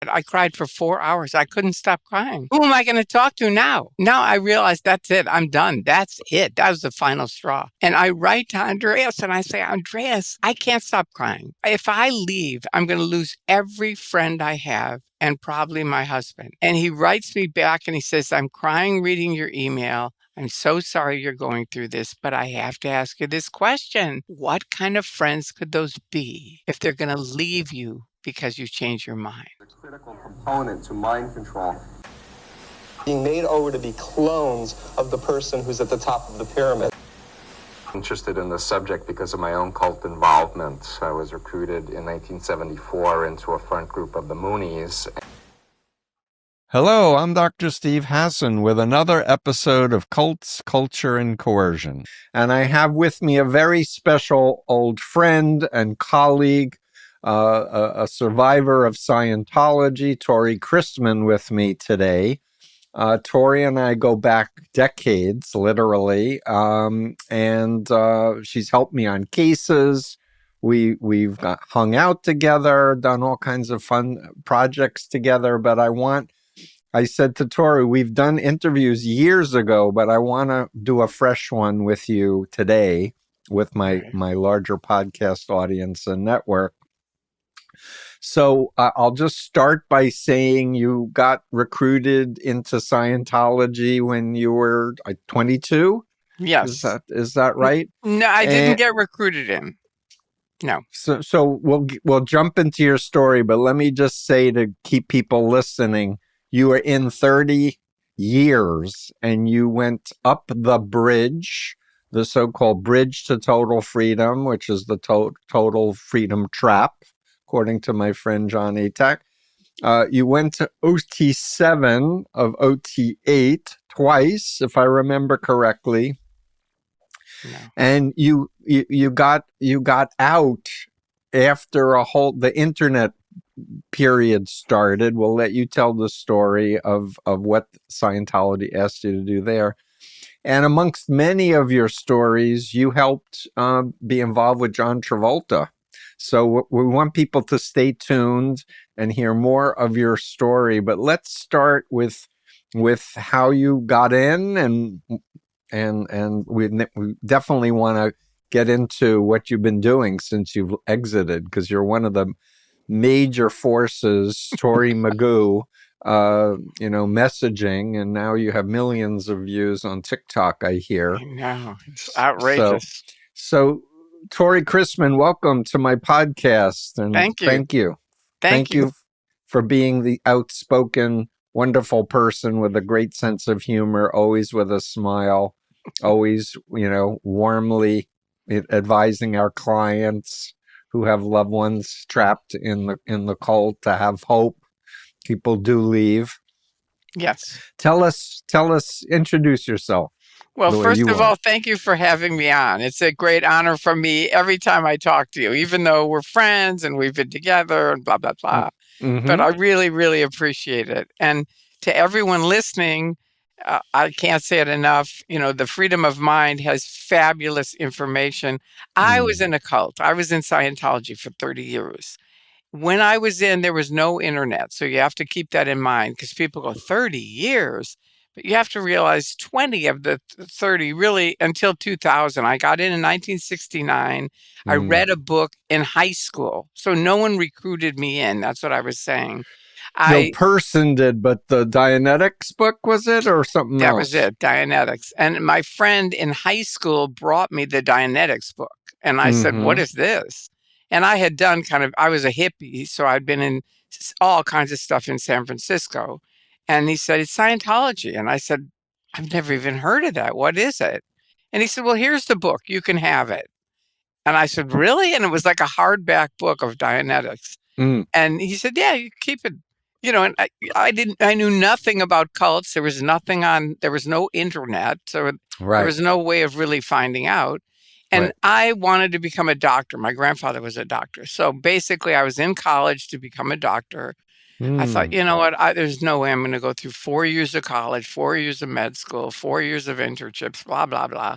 I cried for 4 hours. I couldn't stop crying. Who am I going to talk to now? Now I realize that's it. I'm done. That's it. That was the final straw. And I write to Andreas and I say, Andreas, I can't stop crying. If I leave, I'm going to lose every friend I have and probably my husband. And he writes me back and he says, I'm crying reading your email. I'm so sorry you're going through this, but I have to ask you this question. What kind of friends could those be if they're going to leave you because you change your mind? A critical component to mind control. Being made over to be clones of the person who's at the top of the pyramid. Interested in the subject because of my own cult involvement. I was recruited in 1974 into a front group of the Moonies. Hello, I'm Dr. Steve Hassan with another episode of Cults, Culture, and Coercion. And I have with me a very special old friend and colleague, a survivor of Scientology, Tory Christman, with me today. Tory and I go back decades, literally, and she's helped me on cases. We've hung out together, done all kinds of fun projects together, but I said to Tory, we've done interviews years ago, but I want to do a fresh one with you today with my larger podcast audience and network. So I'll just start by saying you got recruited into Scientology when you were 22? Yes. Is that right? No, I didn't get recruited in. No. So we'll jump into your story, but let me just say to keep people listening, you were in 30 years and you went up the bridge, the so-called bridge to total freedom, which is the total freedom trap, according to my friend John Atack. You went to OT7 of OT8 twice, if I remember correctly. No. And you got out after the internet period started. We'll let you tell the story of what Scientology asked you to do there. And amongst many of your stories, you helped be involved with John Travolta. So we want people to stay tuned and hear more of your story. But let's start with how you got in, and we definitely want to get into what you've been doing since you've exited, because you're one of the major forces, Tory Magoo, messaging, and now you have millions of views on TikTok, I hear. I know. It's outrageous. So Tory Christman, welcome to my podcast. And Thank you. Thank you for being the outspoken, wonderful person with a great sense of humor, always with a smile, always, warmly advising our clients who have loved ones trapped in the cult to have hope. People do leave. Yes. Tell us, introduce yourself. Well, first of all, thank you for having me on. It's a great honor for me every time I talk to you, even though we're friends and we've been together and blah, blah, blah. Mm-hmm. But I really, really appreciate it. And to everyone listening, I can't say it enough. The Freedom of Mind has fabulous information. I was in a cult. I was in Scientology for 30 years. When I was in, there was no internet. So you have to keep that in mind, because people go 30 years. But you have to realize 20 of the 30 really until 2000. I got in 1969. I read a book in high school. So no one recruited me in. That's what I was saying. No person did, but the Dianetics book, was it, or something else? That was it, Dianetics. And my friend in high school brought me the Dianetics book. And I said, what is this? And I had done I was a hippie, so I'd been in all kinds of stuff in San Francisco. And he said, it's Scientology. And I said, I've never even heard of that. What is it? And he said, well, here's the book. You can have it. And I said, really? And it was like a hardback book of Dianetics. And he said, yeah, you keep it. And I knew nothing about cults. There was no internet. So there was no way of really finding out. And I wanted to become a doctor. My grandfather was a doctor. So basically I was in college to become a doctor. I thought, you know what, there's no way I'm going to go through 4 years of college, 4 years of med school, 4 years of internships, blah, blah, blah.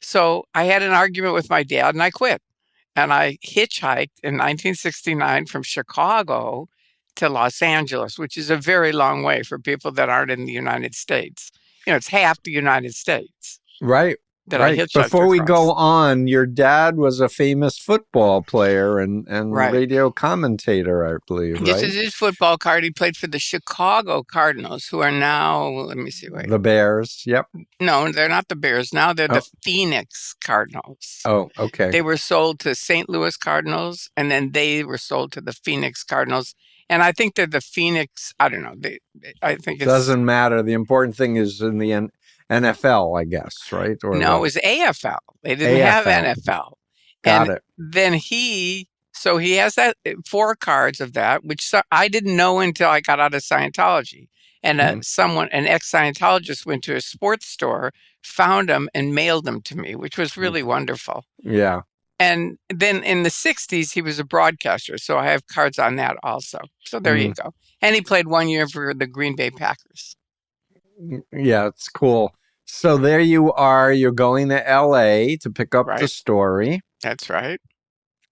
So I had an argument with my dad and I quit. And I hitchhiked in 1969 from Chicago to Los Angeles, which is a very long way for people that aren't in the United States. It's half the United States. Right. That I hitchhiked Before we across. go on, your dad was a famous football player and Right. radio commentator, I believe, This right? is his football card. He played for the Chicago Cardinals, who are now, let me see, wait. The Bears, yep. No, they're not the Bears. Now they're the Phoenix Cardinals. Oh, okay. They were sold to St. Louis Cardinals, and then they were sold to the Phoenix Cardinals. And I think they're the Phoenix, I don't know. I think it's... Doesn't matter. The important thing is in the NFL, I guess, right? Or no, it was AFL. They didn't have NFL. Got it. Then he has that 4 cards of that, which I didn't know until I got out of Scientology. And an ex-Scientologist went to a sports store, found them, and mailed them to me, which was really wonderful. Yeah. And then in the 60s, he was a broadcaster. So I have cards on that also. So there you go. And he played 1 year for the Green Bay Packers. Yeah, it's cool. So there you are. You're going to LA to pick up the story. That's right.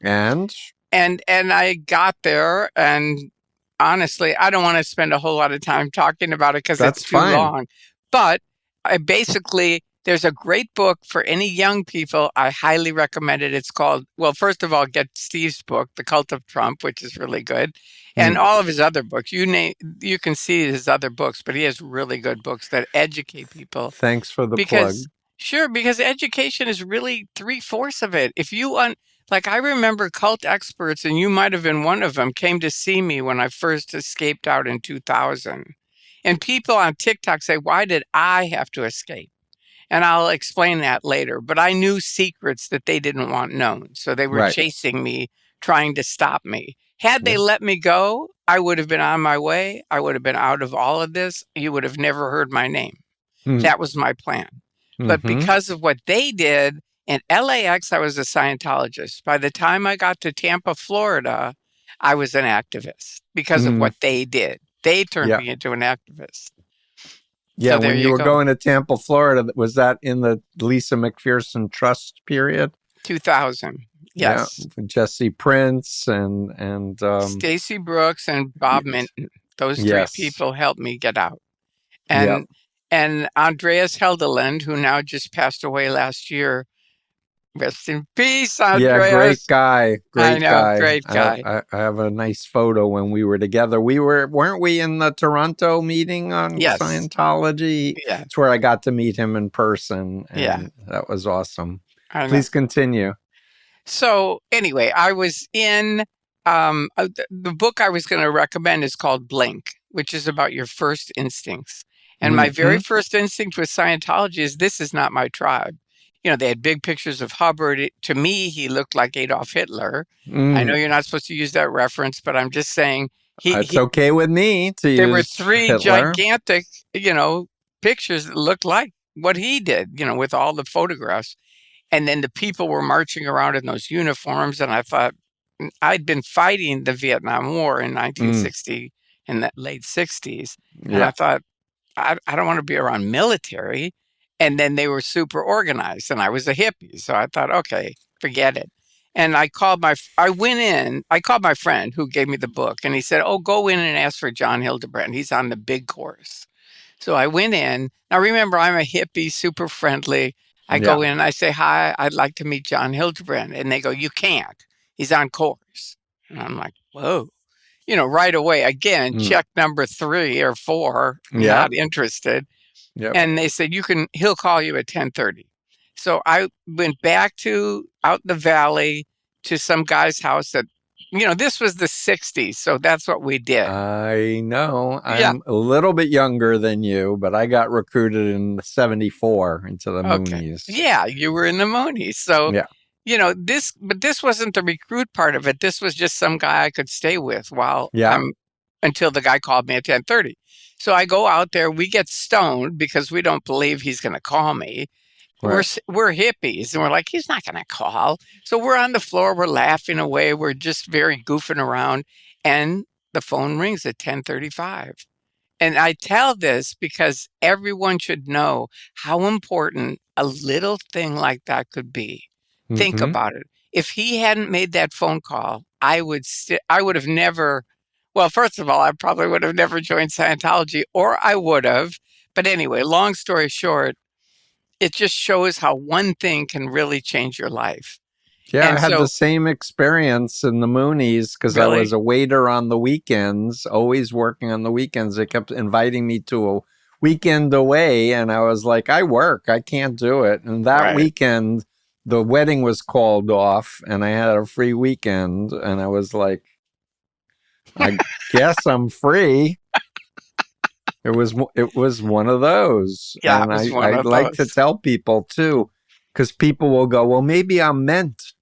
And I got there, and honestly, I don't want to spend a whole lot of time talking about it because it's too long. But I basically, there's a great book for any young people. I highly recommend it. It's called, well, first of all, get Steve's book, The Cult of Trump, which is really good. And all of his other books. You can see his other books, but he has really good books that educate people. Thanks for the plug. Sure, because education is really 3/4 of it. If you like, I remember cult experts, and you might have been one of them, came to see me when I first escaped out in 2000. And people on TikTok say, why did I have to escape? And I'll explain that later. But I knew secrets that they didn't want known. So they were chasing me, trying to stop me. Had they let me go, I would have been on my way. I would have been out of all of this. You would have never heard my name. That was my plan. But because of what they did, in LAX, I was a Scientologist. By the time I got to Tampa, Florida, I was an activist because of what they did. They turned me into an activist. Yeah, so when you were going to Tampa, Florida, was that in the Lisa McPherson Trust period? 2000. Yes. Yeah, Jesse Prince and Stacy Brooks and Bob Minton. Those 3 people helped me get out. And Andreas Heldal-Lund, who now just passed away last year. Rest in peace, Andreas. Yeah, great guy. Great guy. I have a nice photo when we were together. Weren't we in the Toronto meeting on Scientology? Yeah. It's where I got to meet him in person. And that was awesome. Please continue. So anyway, I was in, the book I was going to recommend is called Blink, which is about your first instincts. And my very first instinct with Scientology is, this is not my tribe. They had big pictures of Hubbard. To me, he looked like Adolf Hitler. I know you're not supposed to use that reference, but I'm just saying. It's okay with me to use There were 3 Hitler. gigantic, pictures that looked like what he did, with all the photographs. And then the people were marching around in those uniforms. And I thought, I'd been fighting the Vietnam War in 1960, in the late 60s. And I thought, I don't want to be around military. And then they were super organized, and I was a hippie. So I thought, okay, forget it. And I called my friend who gave me the book, and he said, oh, go in and ask for John Hildebrand. He's on the big course. So I went in. Now, remember, I'm a hippie, super friendly. I go in and I say, hi, I'd like to meet John Hildebrand. And they go, you can't. He's on course. And I'm like, whoa. Right away, again, check number 3 or 4, not interested. Yep. And they said, he'll call you at 10:30. So I went back out the valley to some guy's house that, this was the 60s. So that's what we did. I know. I'm a little bit younger than you, but I got recruited in 74 into the Moonies. Yeah, you were in the Moonies. So, but this wasn't the recruit part of it. This was just some guy I could stay with until the guy called me at 10:30. So I go out there, we get stoned because we don't believe he's going to call me. Right. We're hippies, and we're like, he's not going to call. So we're on the floor, we're laughing away, we're just very goofing around, and the phone rings at 10:35. And I tell this because everyone should know how important a little thing like that could be. Think about it. If he hadn't made that phone call, I would have never Well, first of all, I probably would have never joined Scientology, or I would have. But anyway, long story short, it just shows how one thing can really change your life. Yeah, I And had the so, same experience in the Moonies because I was really, a waiter on the weekends, always working on the weekends. They kept inviting me to a weekend away, and I was like, I work, I can't do it. And that right. weekend, the wedding was called off, and I had a free weekend, and I was like, I guess I'm free. It was one of those, Yeah, it and was one I of like to those. tell people too, because people will go, well, maybe I'm meant.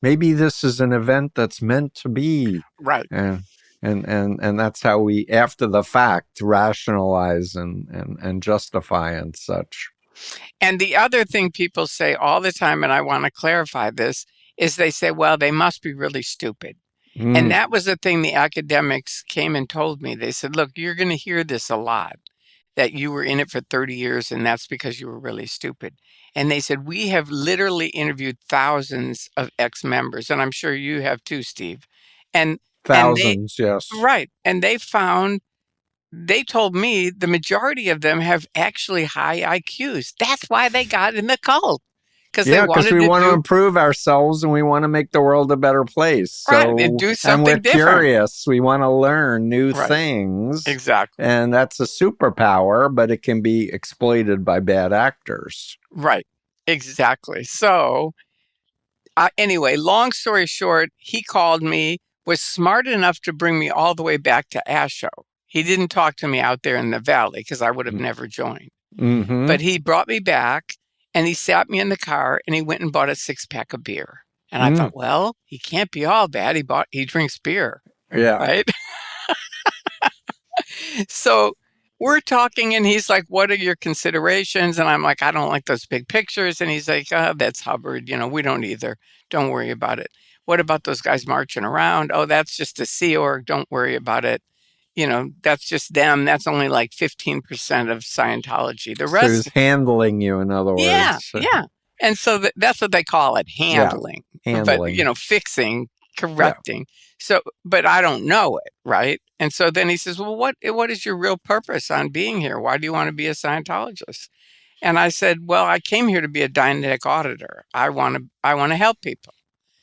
Maybe this is an event that's meant to be, Right. and and that's how we, after the fact, rationalize and justify and such. And the other thing people say all the time, and I want to clarify this, is they say, well, they must be really stupid. And Mm, that was the thing the academics came and told me. They said, look, you're going to hear this a lot, that you were in it for 30 years and that's because you were really stupid. And they said, we have literally interviewed thousands of ex-members, and I'm sure you have too, Steve. And they, thousands, yes. right. And they told me the majority of them have actually high IQs. That's why they got in the cult, because they Yeah, because wanted we to want to do improve ourselves and we want to make the world a better place. right and So, do and we're something different. curious. We want to learn new Right. things. Exactly. And that's a superpower, but it can be exploited by bad actors. Right. Exactly. So, anyway, long story short, he called me, was smart enough to bring me all the way back to Asho. He didn't talk to me out there in the valley because I would have never joined. Mm-hmm. But he brought me back and he sat me in the car and he went and bought a 6-pack of beer. And I Mm. thought, well, he can't be all bad. He drinks beer, Yeah. right? So we're talking and he's like, what are your considerations? And I'm like, I don't like those big pictures. And he's like, oh, that's Hubbard. We don't either. Don't worry about it. What about those guys marching around? Oh, that's just a Sea Org. Don't worry about it. That's just them. That's only like 15% of Scientology. The So rest, he's handling you, in other yeah, words. yeah. And so that's what they call it, Yeah, handling, but, handling. fixing, Yeah. correcting. So, but I don't know it, right? And so then he says, well, what is your real purpose on being here? Why do you want to be a Scientologist? And I said, well, I came here to be a Dianetic auditor. I want to help people.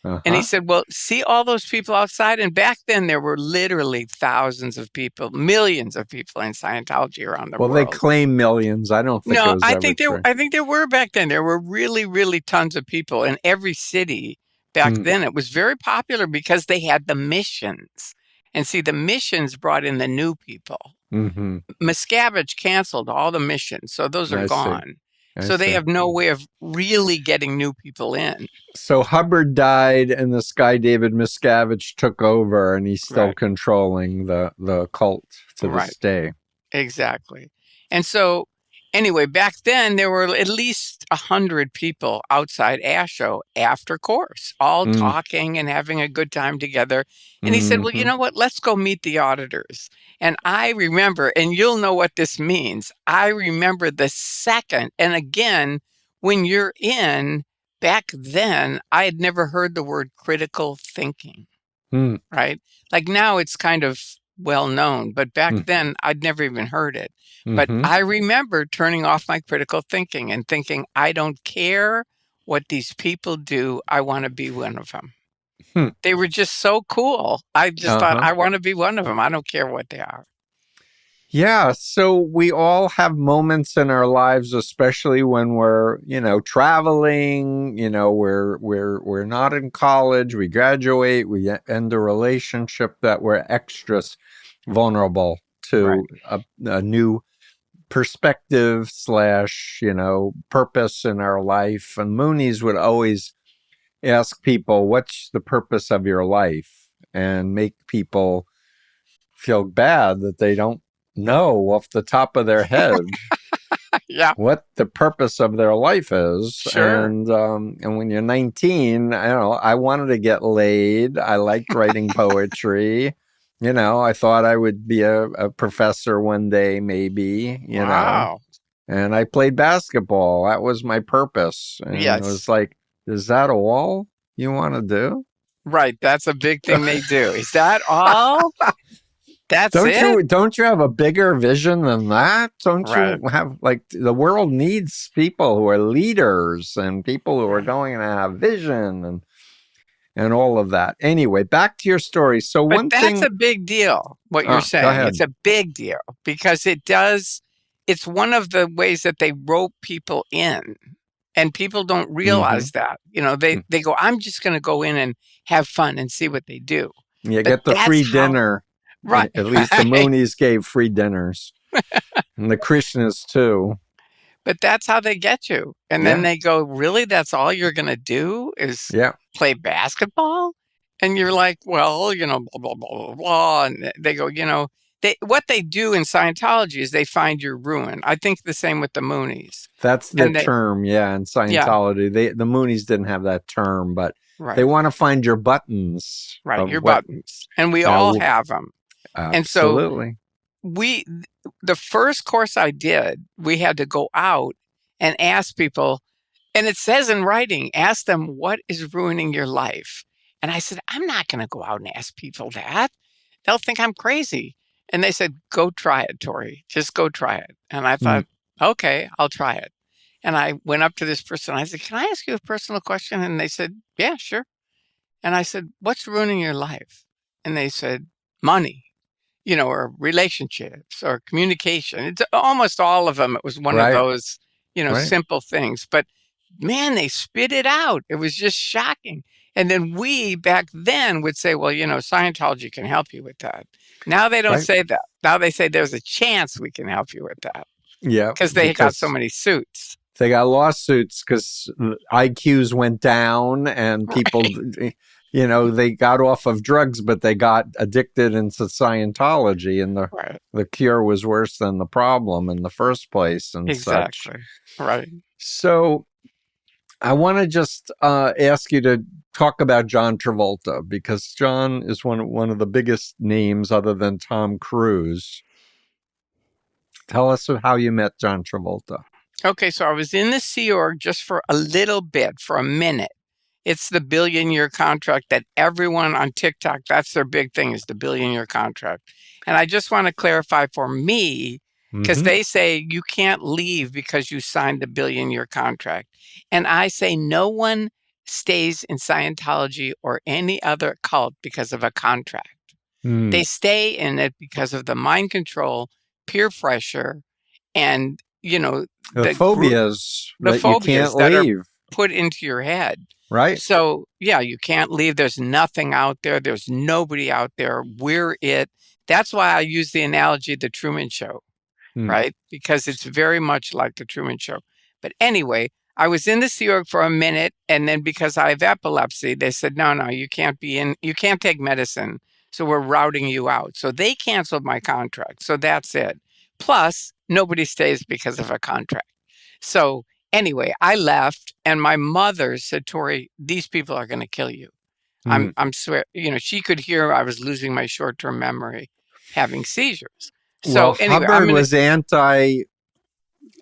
And he Uh-huh. said, well, see all those people outside? And back then there were literally thousands of people, millions of people in Scientology around the Well, they world. claim millions. I don't think it No, was ever true. I think there were back then. There were really, really tons of people in every city back Mm, then. It was very popular because they had the missions. And see, the missions brought in the new people. mm-hmm. Miscavige canceled all the missions, so those are I see. gone. I So they see. have no way of really getting new people in. So Hubbard died, and this guy David Miscavige took over, and he's still Right, controlling the cult to right. this day. Exactly. And so, anyway, back then there were at least 100 people outside Asho after course, all Mm, talking and having a good time together. And he said, well, you mm-hmm. know what? Let's go meet the auditors. And I remember, and you'll know what this means. I remember the second, and again, when you're in, back then, I had never heard the word critical thinking, Mm, right? Like now it's kind of well known, but back mm, then I'd never even heard it. But mm-hmm. I remember turning off my critical thinking and thinking, I don't care what these people do. I want to be one of them. Hmm. They were just so cool. I just thought, Uh-huh. I want to be one of them. I don't care what they are. Yeah, so we all have moments in our lives, especially when we're, traveling, we're not in college, we graduate, we end a relationship, that we're extra vulnerable Right. to a new perspective slash, purpose in our life. And Moonies would always ask people, what's the purpose of your life? And make people feel bad that they don't know off the top of their head Yeah, what the purpose of their life is. sure. And when you're 19, I wanted to get laid. I liked writing poetry. I thought I would be a professor one day, maybe, Wow. and I played basketball. That was my purpose. And it was Yes. like, is that all you want to do? Right. That's a big thing they do. Is that all? That's it? Don't you have a bigger vision than that? Don't Right. you have, like, the world needs people who are leaders and people who are Right. going to have vision and all of that. Anyway, back to your story. So But one that's thing, a big deal, what you're go saying. ahead. It's a big deal because it's one of the ways that they rope people in. And people don't realize that. They go, I'm just going to go in and have fun and see what they do. You But get the that's free how, dinner. right. At least the Moonies gave free dinners. And the Krishnas too. But that's how they get you. And then they go, really? That's all you're going to do is play basketball? And you're like, well, blah, blah, blah, blah, blah. And they go, what they do in Scientology is they find your ruin. I think the same with the Moonies. That's the term, in Scientology. The Moonies didn't have that term, but they want to find your buttons. Right, your buttons. And we all have them. Absolutely. And so the first course I did, we had to go out and ask people, and it says in writing, ask them what is ruining your life. And I said, I'm not going to go out and ask people that. They'll think I'm crazy. And they said, go try it, Tory. Just go try it. And I thought, okay, I'll try it. And I went up to this person. I said, can I ask you a personal question? And they said, yeah, sure. And I said, what's ruining your life? And they said, money, or relationships or communication. It's almost all of them. It was one of those, simple things. But man, they spit it out. It was just shocking. And then we back then would say, well, Scientology can help you with that. Now they don't say that. Now they say there's a chance we can help you with that. Yeah. Because they got so many suits. They got lawsuits because IQs went down and people, they got off of drugs, but they got addicted into Scientology, and the cure was worse than the problem in the first place and such. Right. So I want to just ask you to talk about John Travolta, because John is one of the biggest names other than Tom Cruise. Tell us how you met John Travolta. Okay, so I was in the Sea Org just for a little bit, for a minute. It's the billion-year contract that everyone on TikTok, that's their big thing, is the billion-year contract. And I just want to clarify for me, because they say you can't leave because you signed the billion-year contract. And I say no one stays in Scientology or any other cult because of a contract. They stay in it because of the mind control, peer pressure, and the phobias that you can't that leave. Are put into your head. Right. So, you can't leave. There's nothing out there. There's nobody out there. We're it. That's why I use the analogy of the Truman Show, right? Because it's very much like the Truman Show. But anyway, I was in the Sea Org for a minute, and then because I have epilepsy, they said, no, you can't you can't take medicine. So we're routing you out. So they canceled my contract. So that's it. Plus, nobody stays because of a contract. So anyway, I left, and my mother said, Tory, these people are going to kill you. I'm swear, she could hear I was losing my short-term memory, having seizures. So anyway, Hubbard was anti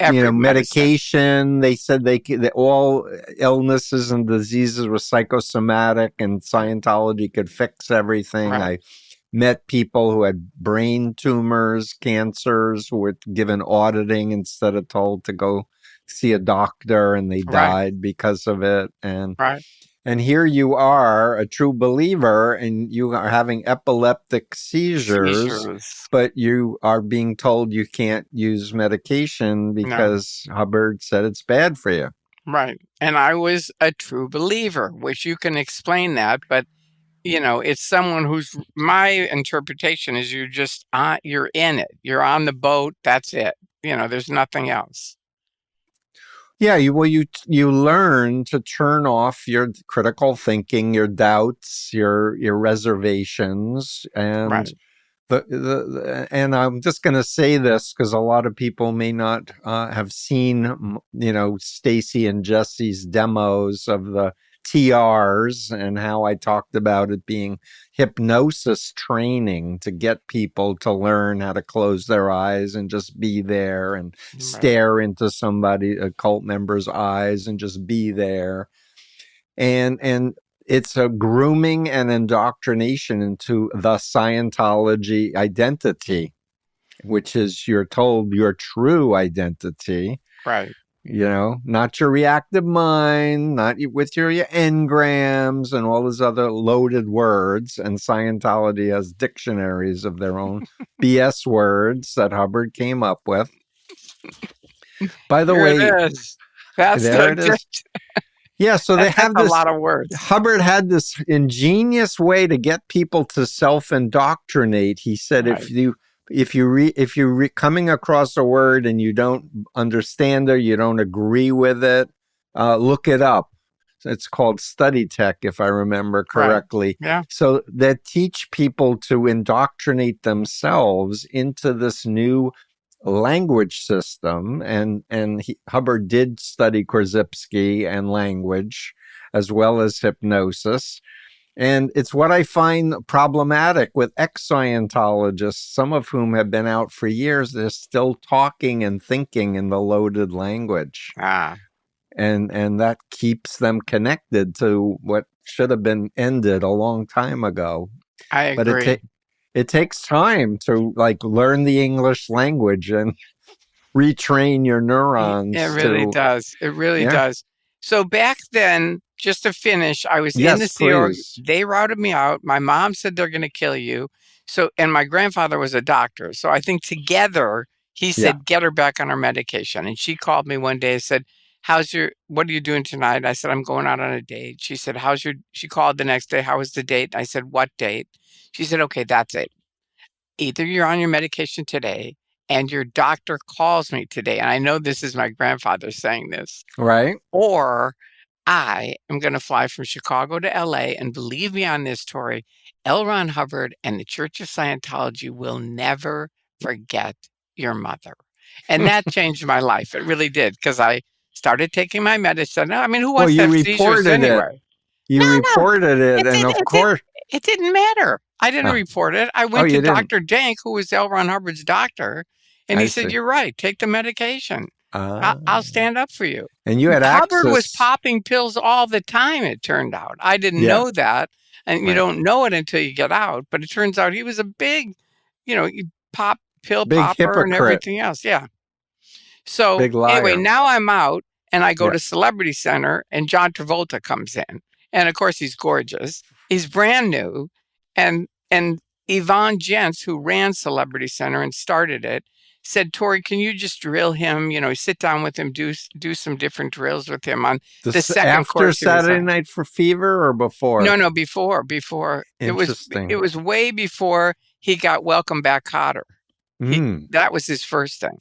medication. They said that all illnesses and diseases were psychosomatic, and Scientology could fix everything. I met people who had brain tumors, cancers, who were given auditing instead of told to go see a doctor, and they died because of it. And here you are, a true believer, and you are having epileptic seizures, but you are being told you can't use medication because Hubbard said it's bad for you. Right. And I was a true believer, which you can explain that, but it's someone who's, my interpretation is you're in it. You're on the boat. That's it. There's nothing else. Yeah, you learn to turn off your critical thinking, your doubts, your reservations, and and I'm just going to say this because a lot of people may not have seen, Stacy and Jesse's demos of the TRs and how I talked about it being hypnosis training to get people to learn how to close their eyes and just be there and stare into a cult member's eyes and just be there. And it's a grooming and indoctrination into the Scientology identity, which is, you're told, your true identity. Right. Not your reactive mind, not with your engrams and all those other loaded words. And Scientology has dictionaries of their own BS words that Hubbard came up with. By the way, it is. That's there it is. Yeah, so they have a this. lot of words. Hubbard had this ingenious way to get people to self-indoctrinate. He said, Right. if you're coming across a word and you don't understand it, you don't agree with it, look it up. It's called study tech, if I remember correctly. Right. Yeah. So that teach people to indoctrinate themselves into this new language system. And Hubbard did study Korzybski and language as well as hypnosis. And it's what I find problematic with ex-Scientologists, some of whom have been out for years. They're still talking and thinking in the loaded language. And that keeps them connected to what should have been ended a long time ago. I agree. But it takes time to learn the English language and retrain your neurons. It really does. It really does. So back then, just to finish, I was in the Sea Org. They routed me out. My mom said they're going to kill you. And my grandfather was a doctor. So I think together, he said, get her back on her medication. And she called me one day and said, what are you doing tonight? I said, I'm going out on a date. She said, she called the next day. How was the date? I said, what date? She said, okay, that's it. Either you're on your medication today and your doctor calls me today. And I know this is my grandfather saying this. Right. Or I am going to fly from Chicago to LA, and believe me on this, Tory, L. Ron Hubbard and the Church of Scientology will never forget your mother. And that changed my life. It really did, because I started taking my medicine. I mean, who wants to have seizures anyway? You reported it, and of course... It didn't matter. I didn't report it. I went to Dr. Dank, who was L. Ron Hubbard's doctor, and he said, you're right, take the medication. I'll stand up for you. And you had Hubbard was popping pills all the time, it turned out. I didn't know that, and you don't know it until you get out, but it turns out he was a big, pill big popper hypocrite. And everything else. Yeah. So anyway, now I'm out, and I go to Celebrity Center, and John Travolta comes in. And of course, he's gorgeous. He's brand new. And Yvonne Jentz, who ran Celebrity Center and started it, said, Tory, can you just drill him? Sit down with him, do some different drills with him on the second after course. Saturday Night for Fever or before? No, before. Interesting. It was way before he got Welcome Back Kotter. That was his first thing.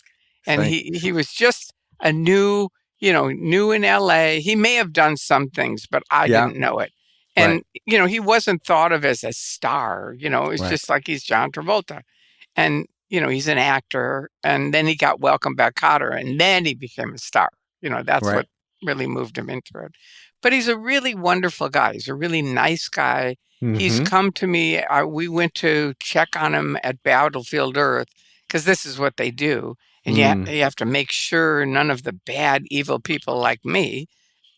And he was just a new in LA. He may have done some things, but I didn't know it. And, he wasn't thought of as a star, it was just like he's John Travolta. And, he's an actor. And then he got Welcome Back Kotter, and then he became a star. That's what really moved him into it. But he's a really wonderful guy. He's a really nice guy. He's come to me. We went to check on him at Battlefield Earth, because this is what they do. And you have to make sure none of the bad, evil people like me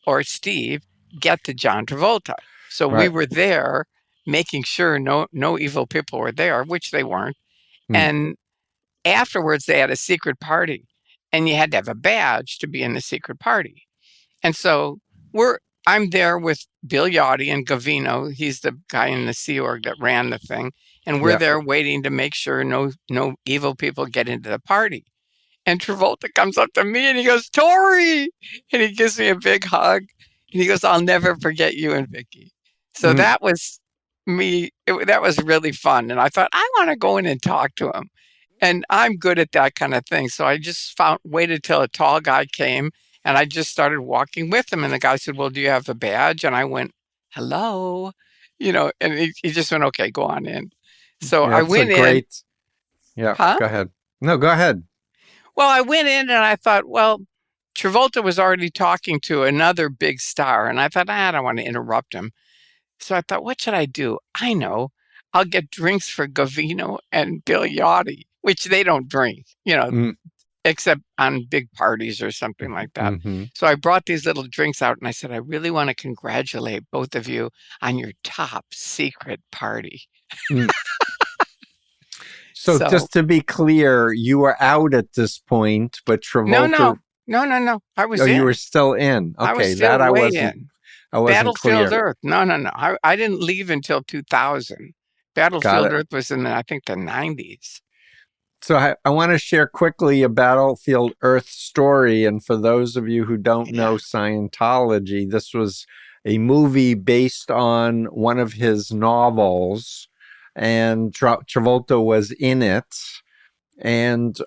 or Steve get to John Travolta. So we were there making sure no evil people were there, which they weren't. And afterwards, they had a secret party, and you had to have a badge to be in the secret party. And so I'm there with Bill Yachty and Gavino. He's the guy in the Sea Org that ran the thing. And we're there waiting to make sure no evil people get into the party. And Travolta comes up to me and he goes, Tory! And he gives me a big hug. And he goes, I'll never forget you and Vicky. So that was me. That was really fun. And I thought, I want to go in and talk to him. And I'm good at that kind of thing. So I just waited till a tall guy came, and I just started walking with him. And the guy said, well, do you have a badge? And I went, hello, and he just went, okay, go on in. So I went in. Yeah, go ahead. No, go ahead. Well, I went in and I thought, well, Travolta was already talking to another big star. And I thought, I don't want to interrupt him. So I thought, what should I do? I know. I'll get drinks for Gavino and Bill Yachty, which they don't drink. except on big parties or something like that. Mm-hmm. So I brought these little drinks out and I said, I really want to congratulate both of you on your top secret party. Mm. So So just to be clear, you were out at this point, but Travolta. no. I was Oh, you were in. still in. I was Okay, still that I way wasn't. in. I wasn't Battlefield clear. Earth. No. I didn't leave until 2000. Got Battlefield it. Earth was in, I think, the 90s. So I want to share quickly a Battlefield Earth story. And for those of you who don't know Scientology, this was a movie based on one of his novels, and Travolta was in it. And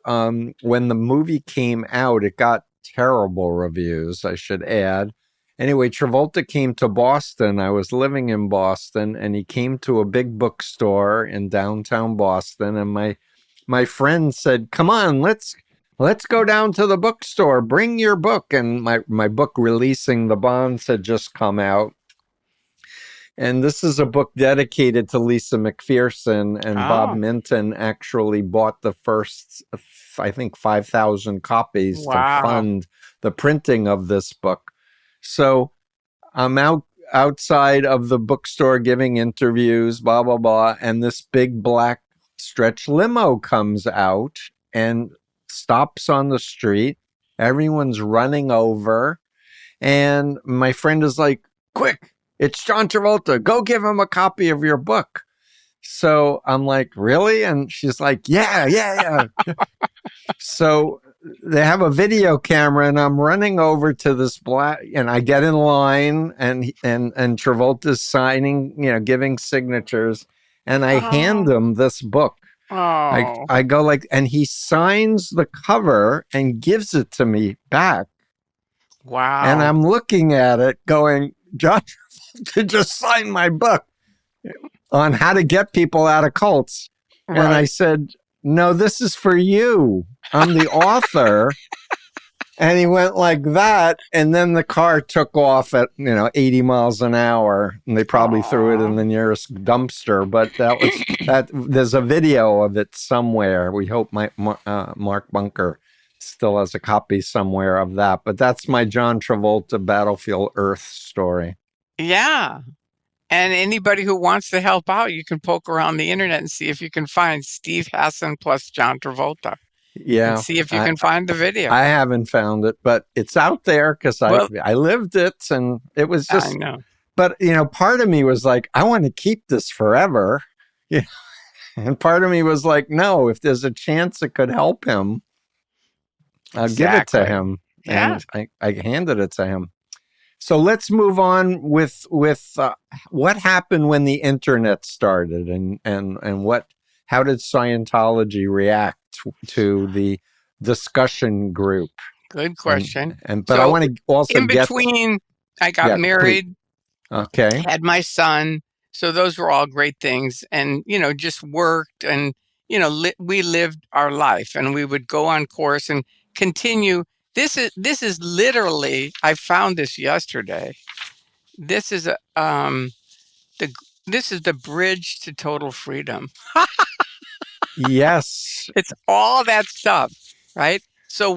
when the movie came out, it got terrible reviews, I should add. Anyway, Travolta came to Boston. I was living in Boston, and he came to a big bookstore in downtown Boston. And my friend said, "Come on, let's go down to the bookstore. Bring your book." And my book, Releasing the Bonds, had just come out. And this is a book dedicated to Lisa McPherson, and Bob Minton actually bought the first, I think, 5,000 copies to fund the printing of this book. So I'm outside of the bookstore giving interviews, blah, blah, blah, and this big black stretch limo comes out and stops on the street. Everyone's running over, and my friend is like, "Quick, it's John Travolta. Go give him a copy of your book." So I'm like, "Really?" And she's like, yeah. So they have a video camera, and I'm running over to this black, and I get in line, and Travolta's signing, giving signatures, and I hand him this book. I go like, and he signs the cover and gives it to me back. Wow. And I'm looking at it going, John Travolta just signed my book on how to get people out of cults. Right. And I said, "No, this is for you. I'm the author." And he went like that. And then the car took off at, 80 miles an hour. And they probably threw it in the nearest dumpster. But there's a video of it somewhere. We hope Mark Bunker still has a copy somewhere of that. But that's my John Travolta Battlefield Earth story. Yeah. And anybody who wants to help out, you can poke around the internet and see if you can find Steve Hassan plus John Travolta. Yeah. And see if you can find the video. I haven't found it, but it's out there because I lived it, and it was just, I know. But, part of me was like, I want to keep this forever. Yeah. And part of me was like, no, if there's a chance it could help him, I'll give it to him. Yeah. And I handed it to him. So let's move on with what happened when the internet started, and how did Scientology react to the discussion group? Good question. But I want to also in between, I got married. Please. Okay. Had my son. So those were all great things, and just worked, and we lived our life, and we would go on course and continue. This is literally, I found this yesterday. This is this is the bridge to total freedom. Yes. It's all that stuff, right? So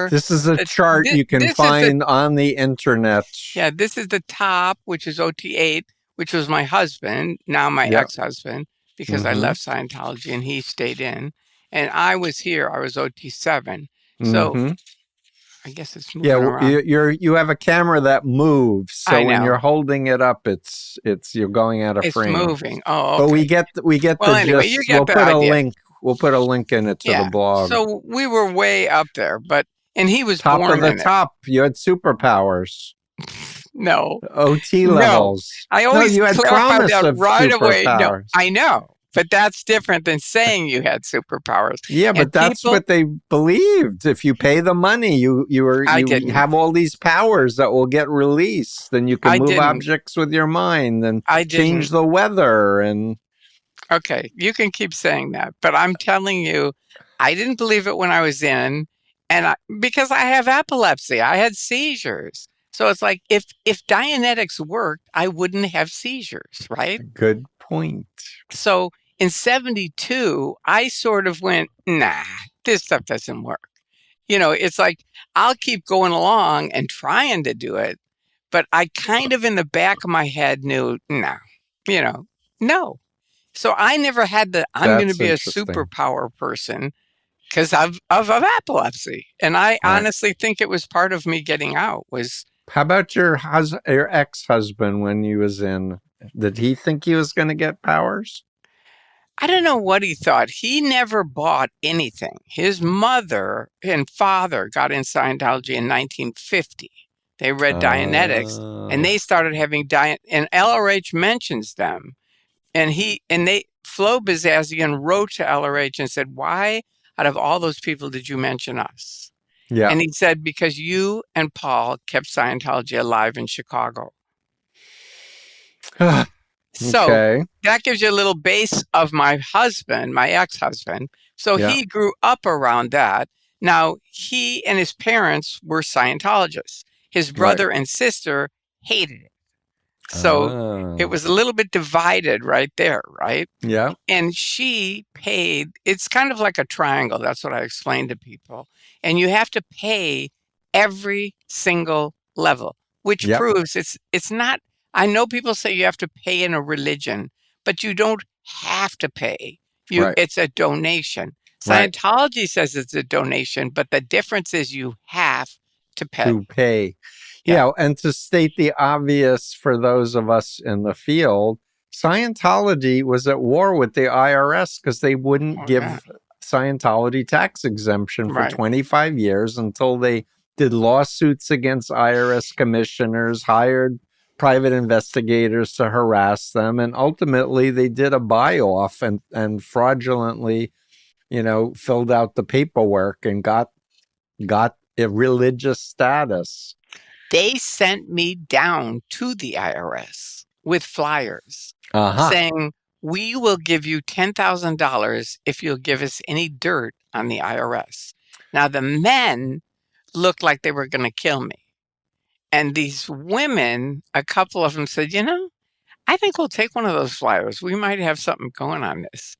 this is a chart you can find on the internet. Yeah, this is the top, which is OT8, which was my husband, now my ex-husband, because I left Scientology and he stayed in. And I was here, I was OT7. So I guess it's moving around. You have a camera that moves, so when you're holding it up, it's you're going out of frame. It's moving. Oh, okay. But we get the gist. We'll put a link. We'll put a link in it to the blog. So we were way up there, and he was top born of the top. You had superpowers. No. OT levels. No. I always you had clarify promise that of right away. superpowers. No, I know. But that's different than saying you had superpowers. Yeah, but that's what they believed. If you pay the money, you have all these powers that will get released. Then you can move objects with your mind and change the weather. And okay, you can keep saying that, but I'm telling you, I didn't believe it when I was in, and because I have epilepsy, I had seizures. So it's like if Dianetics worked, I wouldn't have seizures, right? Good point. So in 72, I sort of went, nah, this stuff doesn't work. It's like I'll keep going along and trying to do it, but I kind of in the back of my head knew, no. So I never had I'm going to That's be a interesting. superpower person because of epilepsy. And I Right. honestly think it was part of me getting out was. How about your ex-husband when he was in? Did he think he was going to get powers? I don't know what he thought. He never bought anything. His mother and father got in Scientology in 1950. They read Dianetics and they started having and LRH mentions them. And Flo Bazazian wrote to LRH and said, why out of all those people did you mention us? Yeah. And he said, because you and Paul kept Scientology alive in Chicago. So Okay. that gives you a little base of my husband, my ex-husband. So Yeah. he grew up around that. Now, he and his parents were Scientologists. His brother and sister hated it. So it was a little bit divided right there, right? Yeah. And she paid, it's kind of like a triangle. That's what I explained to people. And you have to pay every single level, which proves it's not, I know people say you have to pay in a religion, but you don't have to pay. It's a donation. Scientology says it's a donation, but the difference is you have to pay. Yeah. And to state the obvious for those of us in the field, Scientology was at war with the IRS because they wouldn't give Scientology tax exemption for 25 years until they did lawsuits against IRS commissioners, hired private investigators to harass them, and ultimately they did a buy-off and fraudulently, filled out the paperwork and got a religious status. They sent me down to the IRS with flyers saying, we will give you $10,000 if you'll give us any dirt on the IRS. Now, the men looked like they were going to kill me. And these women, a couple of them said, I think we'll take one of those flyers. We might have something going on this.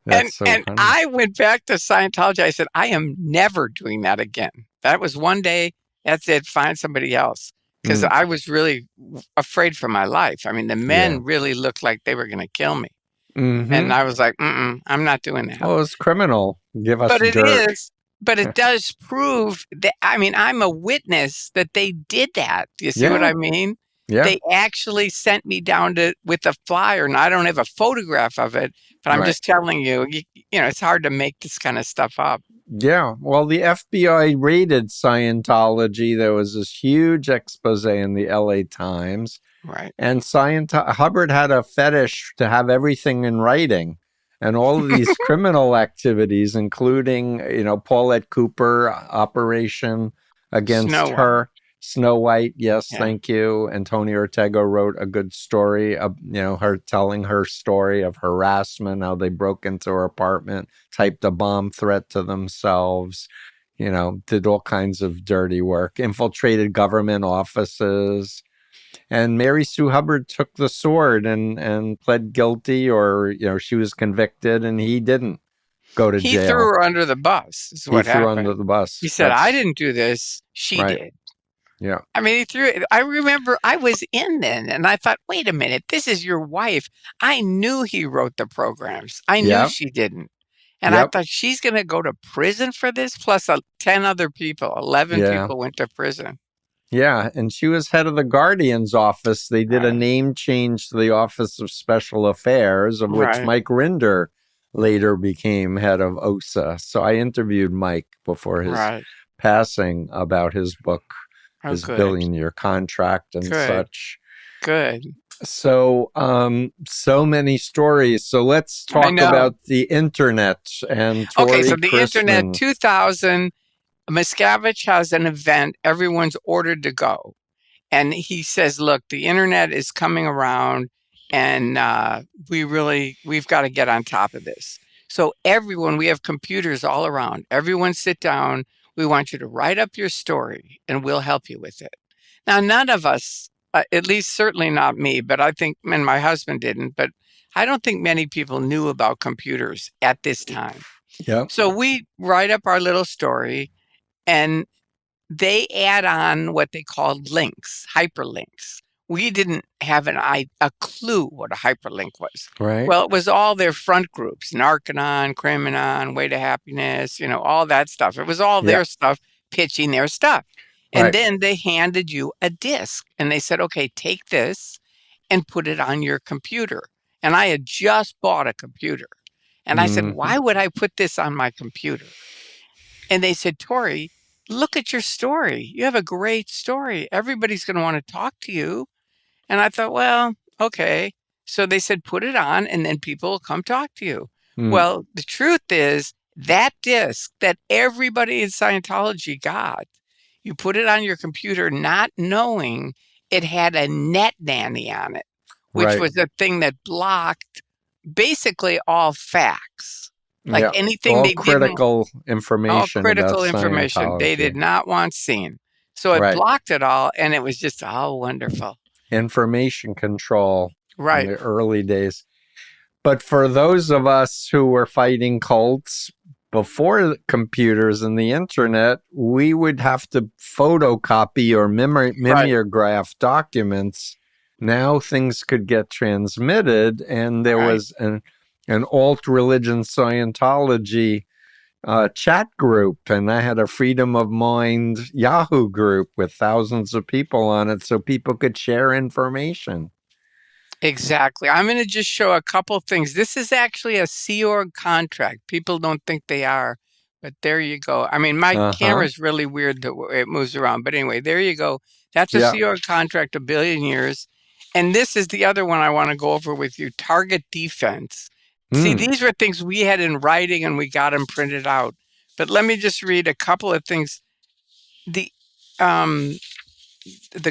That's so funny. I went back to Scientology. I said, I am never doing that again. That was one day. That's it. Find somebody else. Because I was really afraid for my life. I mean, the men really looked like they were going to kill me. And I was like, I'm not doing that. Oh, it's criminal. Give us dirt. It is. But it does prove that, I'm a witness that they did that. Do you see what I mean? Yeah. They actually sent me down with a flyer. And I don't have a photograph of it, but I'm just telling you, it's hard to make this kind of stuff up. Yeah. Well, the FBI raided Scientology. There was this huge expose in the LA Times. Right. And Hubbard had a fetish to have everything in writing. And all of these criminal activities, including, Paulette Cooper operation against her. Snow White, yes, thank you. And Tony Ortega wrote a good story of, her telling her story of harassment, how they broke into her apartment, typed a bomb threat to themselves, did all kinds of dirty work, infiltrated government offices. And Mary Sue Hubbard took the sword and pled guilty, or, she was convicted and he didn't go to jail. He threw her under the bus, is what happened. He threw her under the bus. He said, I didn't do this. She did. Yeah. I mean, he threw it. I remember I was in then and I thought, wait a minute, this is your wife. I knew he wrote the programs. I knew she didn't. And I thought she's going to go to prison for this, plus 10 other people. 11 people went to prison. Yeah, and she was head of the Guardian's office. They did a name change to the Office of Special Affairs, of which Mike Rinder later became head of OSA. So I interviewed Mike before his passing about his book, his billion-year contract and such. Good. So, so many stories. So let's talk about the internet and Tory so the Christman. internet, 2000, Miscavige has an event. Everyone's ordered to go. And he says, look, the internet is coming around and we've got to get on top of this. So we have computers all around. Everyone sit down. We want you to write up your story and we'll help you with it. Now, none of us, at least certainly not me, but I think, and my husband didn't, but I don't think many people knew about computers at this time. Yeah. So we write up our little story. and they add on what they called links, hyperlinks. We didn't have a clue what a hyperlink was. Right. Well, it was all their front groups, Narcanon, Crimenon, Way to Happiness, all that stuff. It was all their stuff pitching their stuff. And then they handed you a disc and they said, okay, take this and put it on your computer. And I had just bought a computer. And I said, why would I put this on my computer? And they said, Tory, look at your story. You have a great story. Everybody's going to want to talk to you. And I thought, well, okay. So they said, put it on and then people will come talk to you. Well, the truth is that disc that everybody in Scientology got, you put it on your computer not knowing it had a net nanny on it, which was a thing that blocked basically all facts. Like anything all they critical information. All critical about information they did not want seen. So it blocked it all, and it was just wonderful. Information control in Right. the early days. But for those of us who were fighting cults before the computers and the internet, we would have to photocopy or mimeograph documents. Now things could get transmitted, and there was an alt-religion Scientology chat group, and I had a Freedom of Mind Yahoo group with thousands of people on it so people could share information. Exactly. I'm going to just show a couple things. This is actually a Sea Org contract. People don't think they are, but there you go. I mean, my camera is really weird the way it moves around, but anyway, there you go. That's a Sea Org contract, 1 billion years. And this is the other one I want to go over with you, target defense. See, these were things we had in writing and we got them printed out. But let me just read a couple of things. The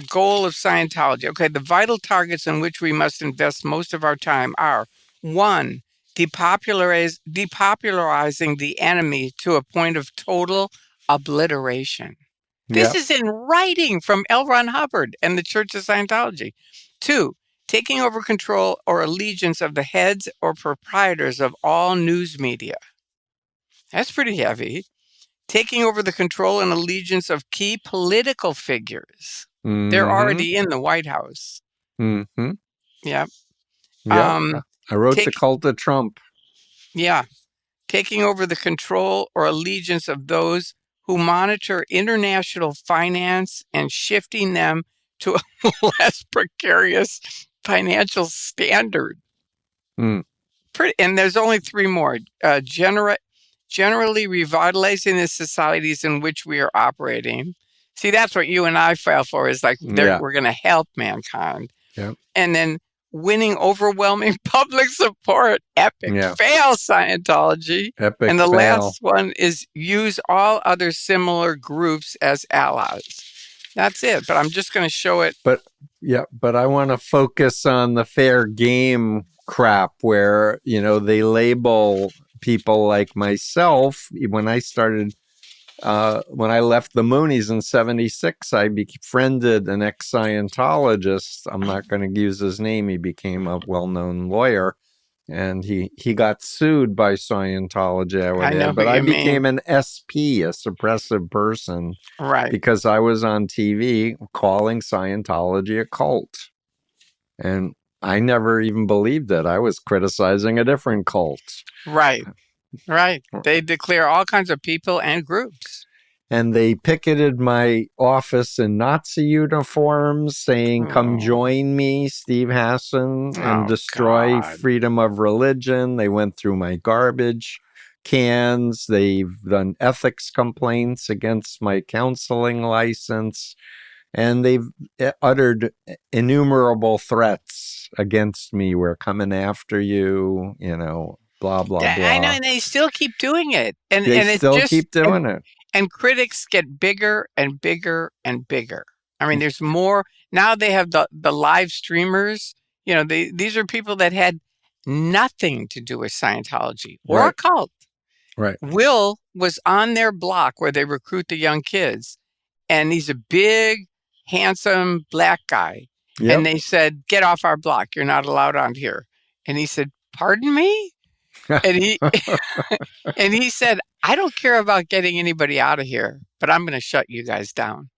goal of Scientology. Okay, the vital targets in which we must invest most of our time are 1, depopularizing the enemy to a point of total obliteration. This is in writing from L. Ron Hubbard and the Church of Scientology. 2, taking over control or allegiance of the heads or proprietors of all news media. That's pretty heavy. Taking over the control and allegiance of key political figures. They're already in the White House. Yeah. I wrote The Cult of Trump. Yeah. Taking over the control or allegiance of those who monitor international finance and shifting them to a less precarious financial standard. And there's only 3 more. Generally revitalizing the societies in which we are operating. See, that's what you and I file for, is like we're going to help mankind. And then winning overwhelming public support. Epic fail, Scientology. Epic and the fail. last one is use all other similar groups as allies. That's it. But I'm just going to show it. But I want to focus on the fair game crap where, they label people like myself. When I started, when I left the Moonies in 1976, I befriended an ex-Scientologist. I'm not going to use his name. He became a well-known lawyer, and he got sued by Scientology. I became an SP, a suppressive person, because I was on TV calling Scientology a cult, and I never even believed it. I was criticizing a different cult. Right. They declare all kinds of people and groups. And they picketed my office in Nazi uniforms saying, come join me, Steve Hassan, and destroy freedom of religion. They went through my garbage cans. They've done ethics complaints against my counseling license. And they've uttered innumerable threats against me. We're coming after you, blah, blah, blah. I know, and they still keep doing it. And they still keep doing it. And critics get bigger and bigger and bigger. I mean, there's more. Now they have the live streamers. These are people that had nothing to do with Scientology or a cult. Right. Will was on their block where they recruit the young kids. And he's a big, handsome black guy. And they said, get off our block. You're not allowed on here. And he said, pardon me? And he and he said, I don't care about getting anybody out of here, but I'm going to shut you guys down.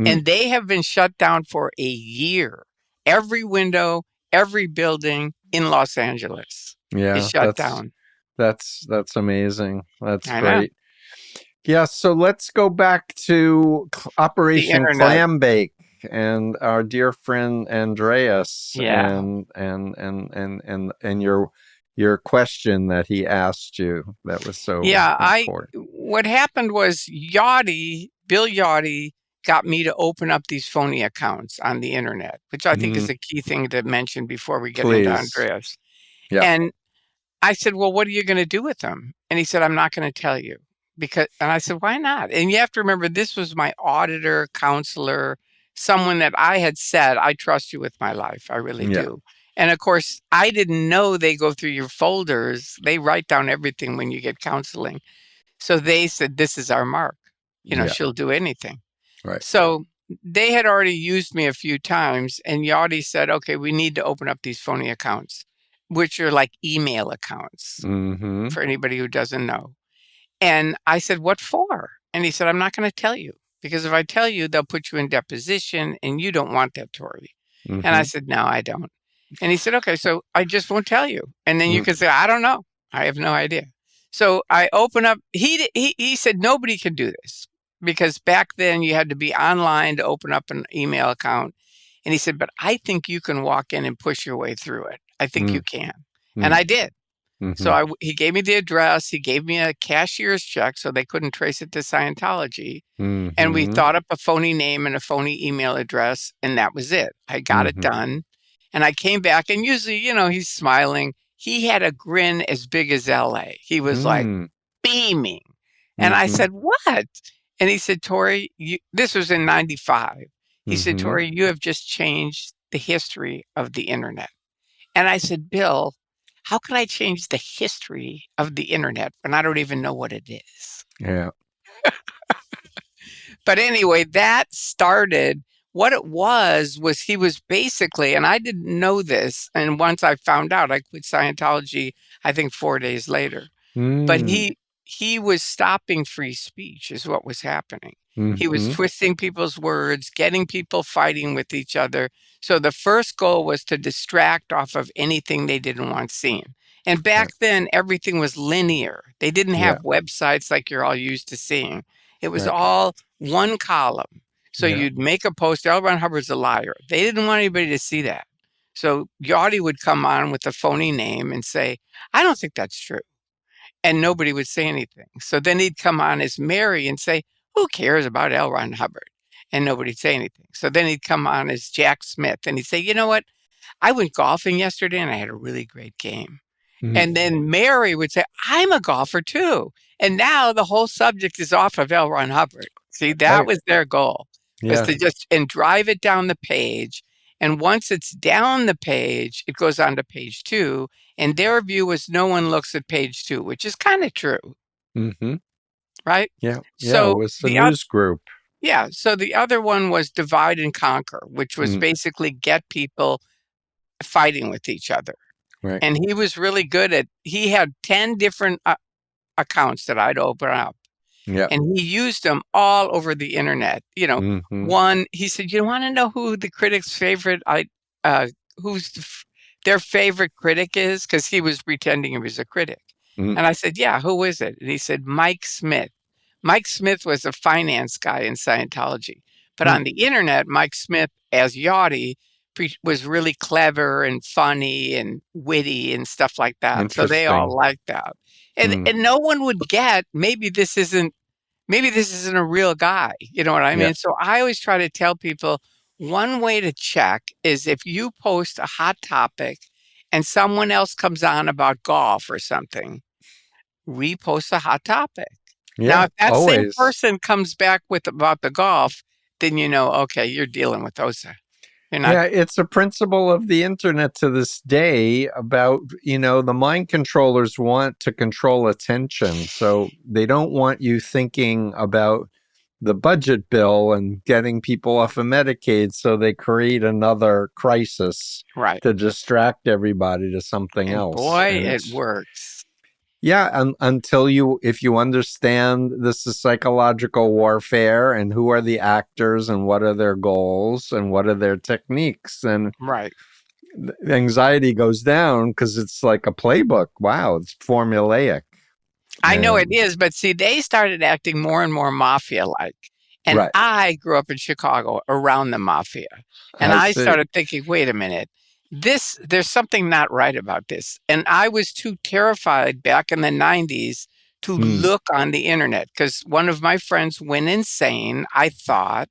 And they have been shut down for a year. Every window, every building in Los Angeles is shut down. That's amazing. That's I great. Yeah, so let's go back to Operation Clambake and our dear friend Andreas and your question that he asked you that was so important. What happened was Bill Yachty got me to open up these phony accounts on the internet, which I think is a key thing to mention before we get into Andreas. Yeah. And I said, well, what are you going to do with them? And he said, I'm not going to tell you. And I said, why not? And you have to remember, this was my auditor, counselor, someone that I had said, I trust you with my life. I really do. And of course, I didn't know they go through your folders. They write down everything when you get counseling. So they said, this is our mark. She'll do anything. Right. So they had already used me a few times. And Yachty said, okay, we need to open up these phony accounts, which are like email accounts for anybody who doesn't know. And I said, what for? And he said, I'm not going to tell you, because if I tell you, they'll put you in deposition and you don't want that, Tory. And I said, no, I don't. And he said, okay, so I just won't tell you. And then you can say, I don't know. I have no idea. So I open up. He said, nobody can do this, because back then you had to be online to open up an email account. And he said, but I think you can walk in and push your way through it. I think you can. And I did. So he gave me the address. He gave me a cashier's check so they couldn't trace it to Scientology. And we thought up a phony name and a phony email address, and that was it. I got it done. And I came back, and usually, he's smiling. He had a grin as big as LA. He was like beaming. And I said, what? And he said, Tory, this was in 95. He said, Tory, you have just changed the history of the internet. And I said, Bill, how can I change the history of the internet when I don't even know what it is? Yeah. But anyway, that started. What it was he was basically, and I didn't know this, and once I found out, I quit Scientology, I think 4 days later. But he was stopping free speech is what was happening. He was twisting people's words, getting people fighting with each other. So the first goal was to distract off of anything they didn't want seen. And back then, everything was linear. They didn't have websites like you're all used to seeing. It was all one column. So you'd make a post, L. Ron Hubbard's a liar. They didn't want anybody to see that. So Yachty would come on with a phony name and say, I don't think that's true. And nobody would say anything. So then he'd come on as Mary and say, who cares about L. Ron Hubbard? And nobody'd say anything. So then he'd come on as Jack Smith and he'd say, you know what? I went golfing yesterday and I had a really great game. And then Mary would say, I'm a golfer too. And now the whole subject is off of L. Ron Hubbard. See, that was their goal, was to just drive it down the page. And once it's down the page, it goes on to page 2. And their view was no one looks at page 2, which is kind of true. Right? Yeah. So it was the news group. Yeah. So the other one was divide and conquer, which was basically get people fighting with each other. Right. And he was really good he had 10 different accounts that I'd open up. Yeah. And he used them all over the internet. One, he said, you want to know who the critic's favorite, their favorite critic is? Because he was pretending he was a critic. And I said, yeah, who is it? And he said, Mike Smith. Mike Smith was a finance guy in Scientology. But on the internet, Mike Smith, as Yachty, was really clever and funny and witty and stuff like that. So they all liked that. And no one would get, maybe this isn't a real guy. You know what I mean? Yeah. So I always try to tell people, one way to check is if you post a hot topic and someone else comes on about golf or something, repost the hot topic. Now, if that same person comes back with about the golf, then okay, you're dealing with those. It's a principle of the internet to this day about, the mind controllers want to control attention. So they don't want you thinking about the budget bill and getting people off of Medicaid. So they create another crisis to distract everybody to something else. Boy, it works. Yeah, until if you understand this is psychological warfare and who are the actors and what are their goals and what are their techniques, and Right. the anxiety goes down because it's like a playbook. Wow, it's formulaic. I know it And is, but see, they started acting more and more mafia-like. And right, I grew up in Chicago around the mafia. And I I see. started thinking, wait a minute, there's something not right about this. And I was too terrified back in the 90s to Hmm. look on the internet because one of my friends went insane, I thought.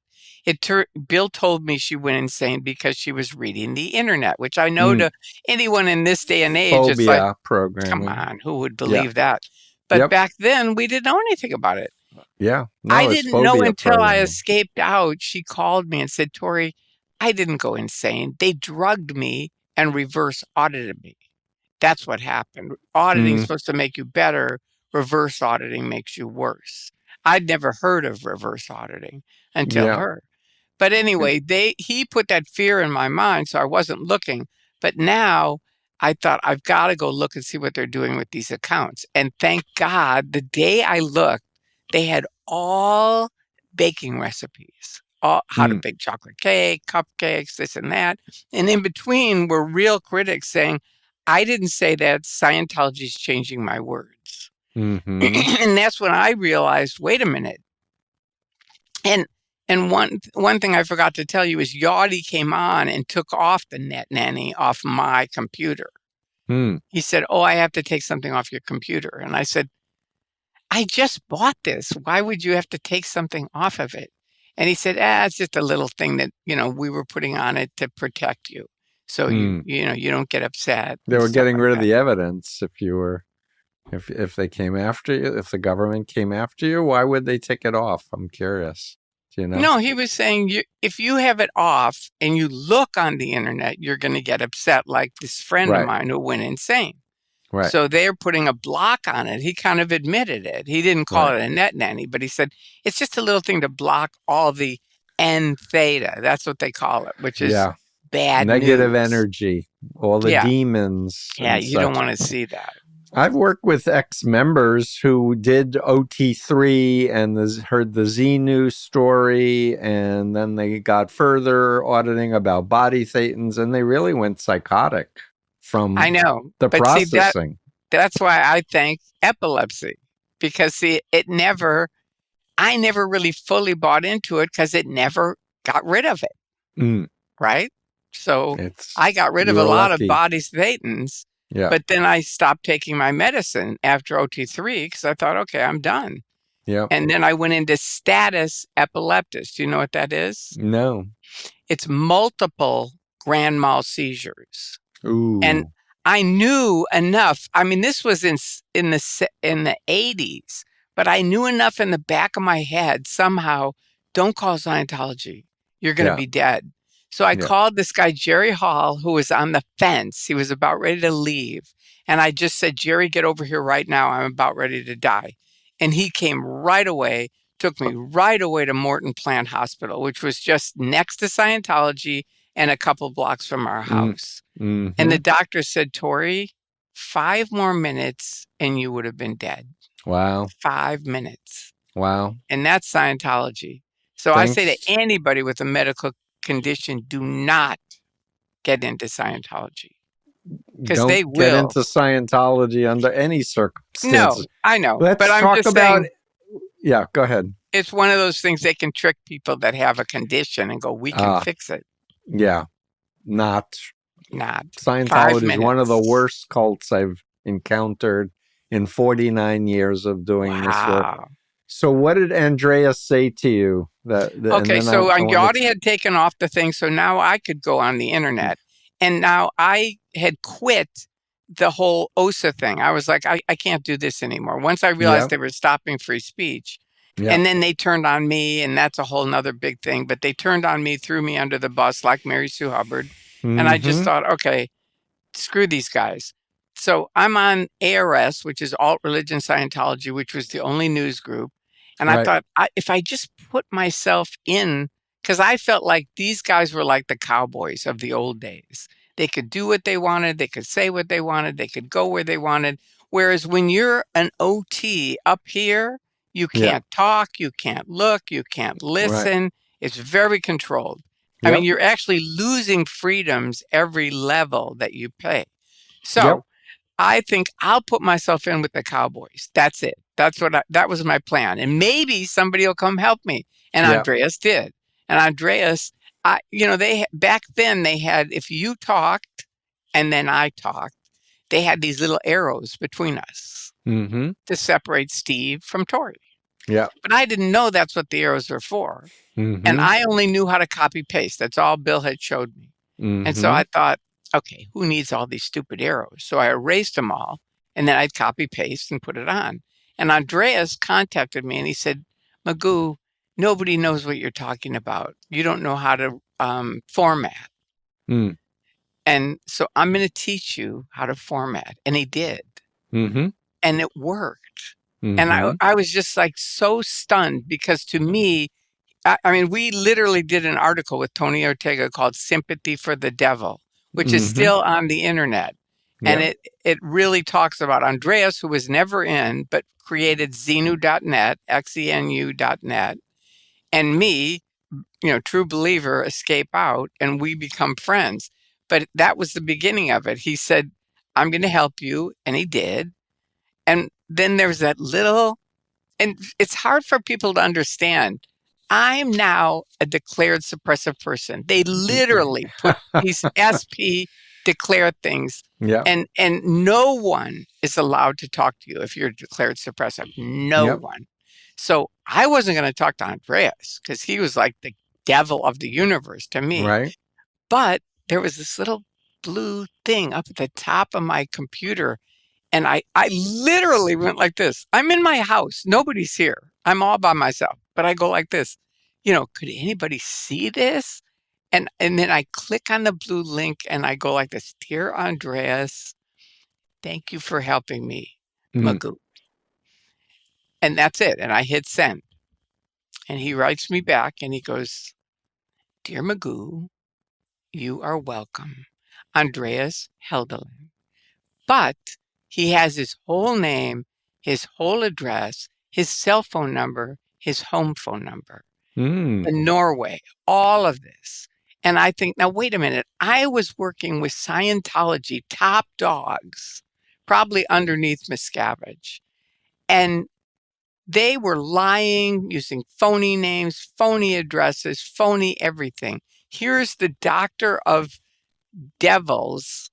Bill told me she went insane because she was reading the internet, which I know Hmm. to anyone in this day and age, it's like, Phobia come programming. on, who would Yeah. believe that? But Yep. back then, we didn't know anything about it. Yeah. I No, it's didn't know phobia until I programming. escaped out. She called me and said, Tory, I didn't go insane. They drugged me and reverse audited me. That's what happened. Auditing is Mm, supposed to make you better. Reverse auditing makes you worse. I'd never heard of reverse auditing until yeah. her. But anyway, he put that fear in my mind, so I wasn't looking. But now I thought I've got to go look and see what they're doing with these accounts. And thank God, the day I looked, they had all baking recipes, all how to Mm, bake chocolate cake, cupcakes, this and that. And in between were real critics saying, I didn't say that. Scientology's changing my words. hmm And that's when I realized, wait a minute. And one thing I forgot to tell you is Yachty came on and took off the Nanny off my computer. mm. He said, "Oh, I have to take something off your computer." And I said, "I just bought this. Why would you have to take something off of it?" And he said, it's just a little thing that, we were putting on it to protect you. So Mm. you don't get upset They and were stuff getting like rid of that. the evidence if they came after you, if the government came after you, why would they take it off? I'm curious. Do you know? No, he was saying if you have it off and you look on the internet, you're going to get upset, like this friend of Right. mine who went insane. Right. So they're putting a block on it. He kind of admitted it. He didn't call Right. it a net nanny, but he said it's just a little thing to block all the N theta. That's what they call it, which is Yeah. bad Negative news. energy, all the Yeah. demons Yeah. and You don't such. want to see that. I've worked with ex-members who did OT3 and heard the Xenu story, and then they got further auditing about body thetans, and they really went psychotic from I know. the But see, processing. that's why I thank epilepsy, because see, I never really fully bought into it because it never got rid of it. Mm, Right? So I it's got rid you of a were lot of lucky. body thetans, Yeah. but then I stopped taking my medicine after OT3 because I thought, okay, I'm done. Yeah. And then I went into status epileptus. Do you know what that is? No. It's multiple grand mal seizures. And Ooh. I knew enough. I mean, this was in the 80s, but I knew enough in the back of my head somehow, don't call Scientology. You're going to Yeah. be dead. So I Yeah. called this guy, Jerry Hall, who was on the fence. He was about ready to leave. And I just said, Jerry, get over here right now. I'm about ready to die. And he came right away, took me right away to Morton Plant Hospital, which was just next to Scientology and a couple blocks from our house. Mm-hmm. And the doctor said, Tory, 5 more minutes and you would have been dead. Wow. 5 minutes. Wow. And that's Scientology. So I say to Thanks. anybody with a medical condition, do not get into Scientology because Don't they get will. into Scientology under any No, circumstances. I know. But Let's I'm talk just about. saying, Yeah, go ahead. it's one of those things they can trick people that have a condition and go, we can fix it. Yeah, not. Not 5 Scientology is one of the minutes. worst cults I've encountered in 49 years of doing this work. Wow. So, what did Andreas say to you? Okay, so Yachty had taken off the thing, so now I could go on the internet. And now I had quit the whole OSA thing. I was like, I can't do this anymore. Once I realized they were stopping free speech. Yeah. And then they turned on me, and that's a whole nother big thing. But they turned on me, threw me under the bus like Mary Sue Hubbard. And I just thought, okay, screw these guys. So I'm on ARS, which is Alt Religion Scientology, which was the only news group. And I thought, if I just put myself in, because I felt like these guys were like the cowboys of the old days. They could do what they wanted. They could say what they wanted. They could go where they wanted. Whereas when you're an OT up here, you can't talk, you can't look, you can't listen. Right. It's very controlled. I mean, you're actually losing freedoms every level that you play. So I think I'll put myself in with the cowboys. That's it. That was my plan. And maybe somebody will come help me. And Andreas did. And Andreas, back then they had, if you talked and then I talked, they had these little arrows between us to separate Steve from Tory. Yeah. But I didn't know that's what the arrows were for. And I only knew how to copy paste. That's all Bill had showed me. And so I thought, okay, who needs all these stupid arrows? So I erased them all, and then I'd copy paste and put it on. And Andreas contacted me and he said, Magoo, nobody knows what you're talking about. You don't know how to format. And so I'm going to teach you how to format. And he did. And it worked. And I was just like so stunned because to me, I mean, we literally did an article with Tony Ortega called Sympathy for the Devil, which is still on the internet. And it really talks about Andreas, who was never in, but created Xenu.net, Xenu.net, and me, true believer, escape out, and we become friends. But that was the beginning of it. He said, I'm going to help you. And he did. And then there's that little, and it's hard for people to understand. I'm now a declared suppressive person. They literally put these SP declared things. And no one is allowed to talk to you if you're declared suppressive. No one. So I wasn't going to talk to Andreas because he was like the devil of the universe to me. Right. But there was this little blue thing up at the top of my computer. And I literally went like this. I'm in my house. Nobody's here. I'm all by myself. But I go like this. Could anybody see this? And then I click on the blue link and I go like this. Dear Andreas, thank you for helping me, Magoo. And that's it. And I hit send. And he writes me back and he goes, Dear Magoo, you are welcome. Andreas Heldal-Lund. But he has his whole name, his whole address, his cell phone number, his home phone number, Norway, all of this. And I think, now, wait a minute. I was working with Scientology top dogs, probably underneath Miscavige. And they were lying, using phony names, phony addresses, phony everything. Here's the doctor of devils,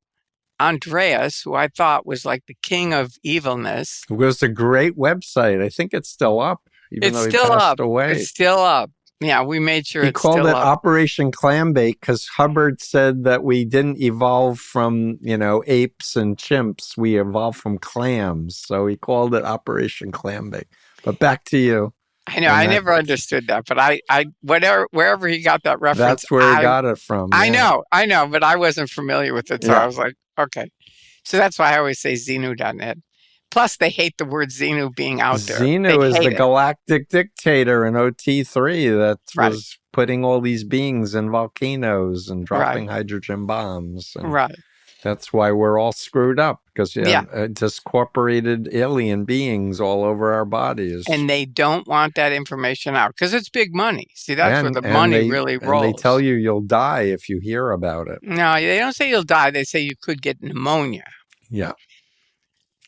Andreas, who I thought was like the king of evilness. It was a great website. I think it's still up, even though he passed away. It's still up. Yeah, we made sure it's still up. He called it Operation Clambake because Hubbard said that we didn't evolve from, apes and chimps. We evolved from clams. So he called it Operation Clambake. But back to you. I know. I never understood that, but wherever he got that reference. That's where he got it from. Yeah. I know, but I wasn't familiar with it. So I was like, okay. So that's why I always say Xenu.net. Plus, they hate the word Xenu being out there. Xenu is the galactic dictator in OT3 that was putting all these beings in volcanoes and dropping hydrogen bombs. And that's why we're all screwed up, because just corporated alien beings all over our bodies. And they don't want that information out because it's big money. See, that's where the money really rolls. And they tell you you'll die if you hear about it. No, they don't say you'll die. They say you could get pneumonia. Yeah.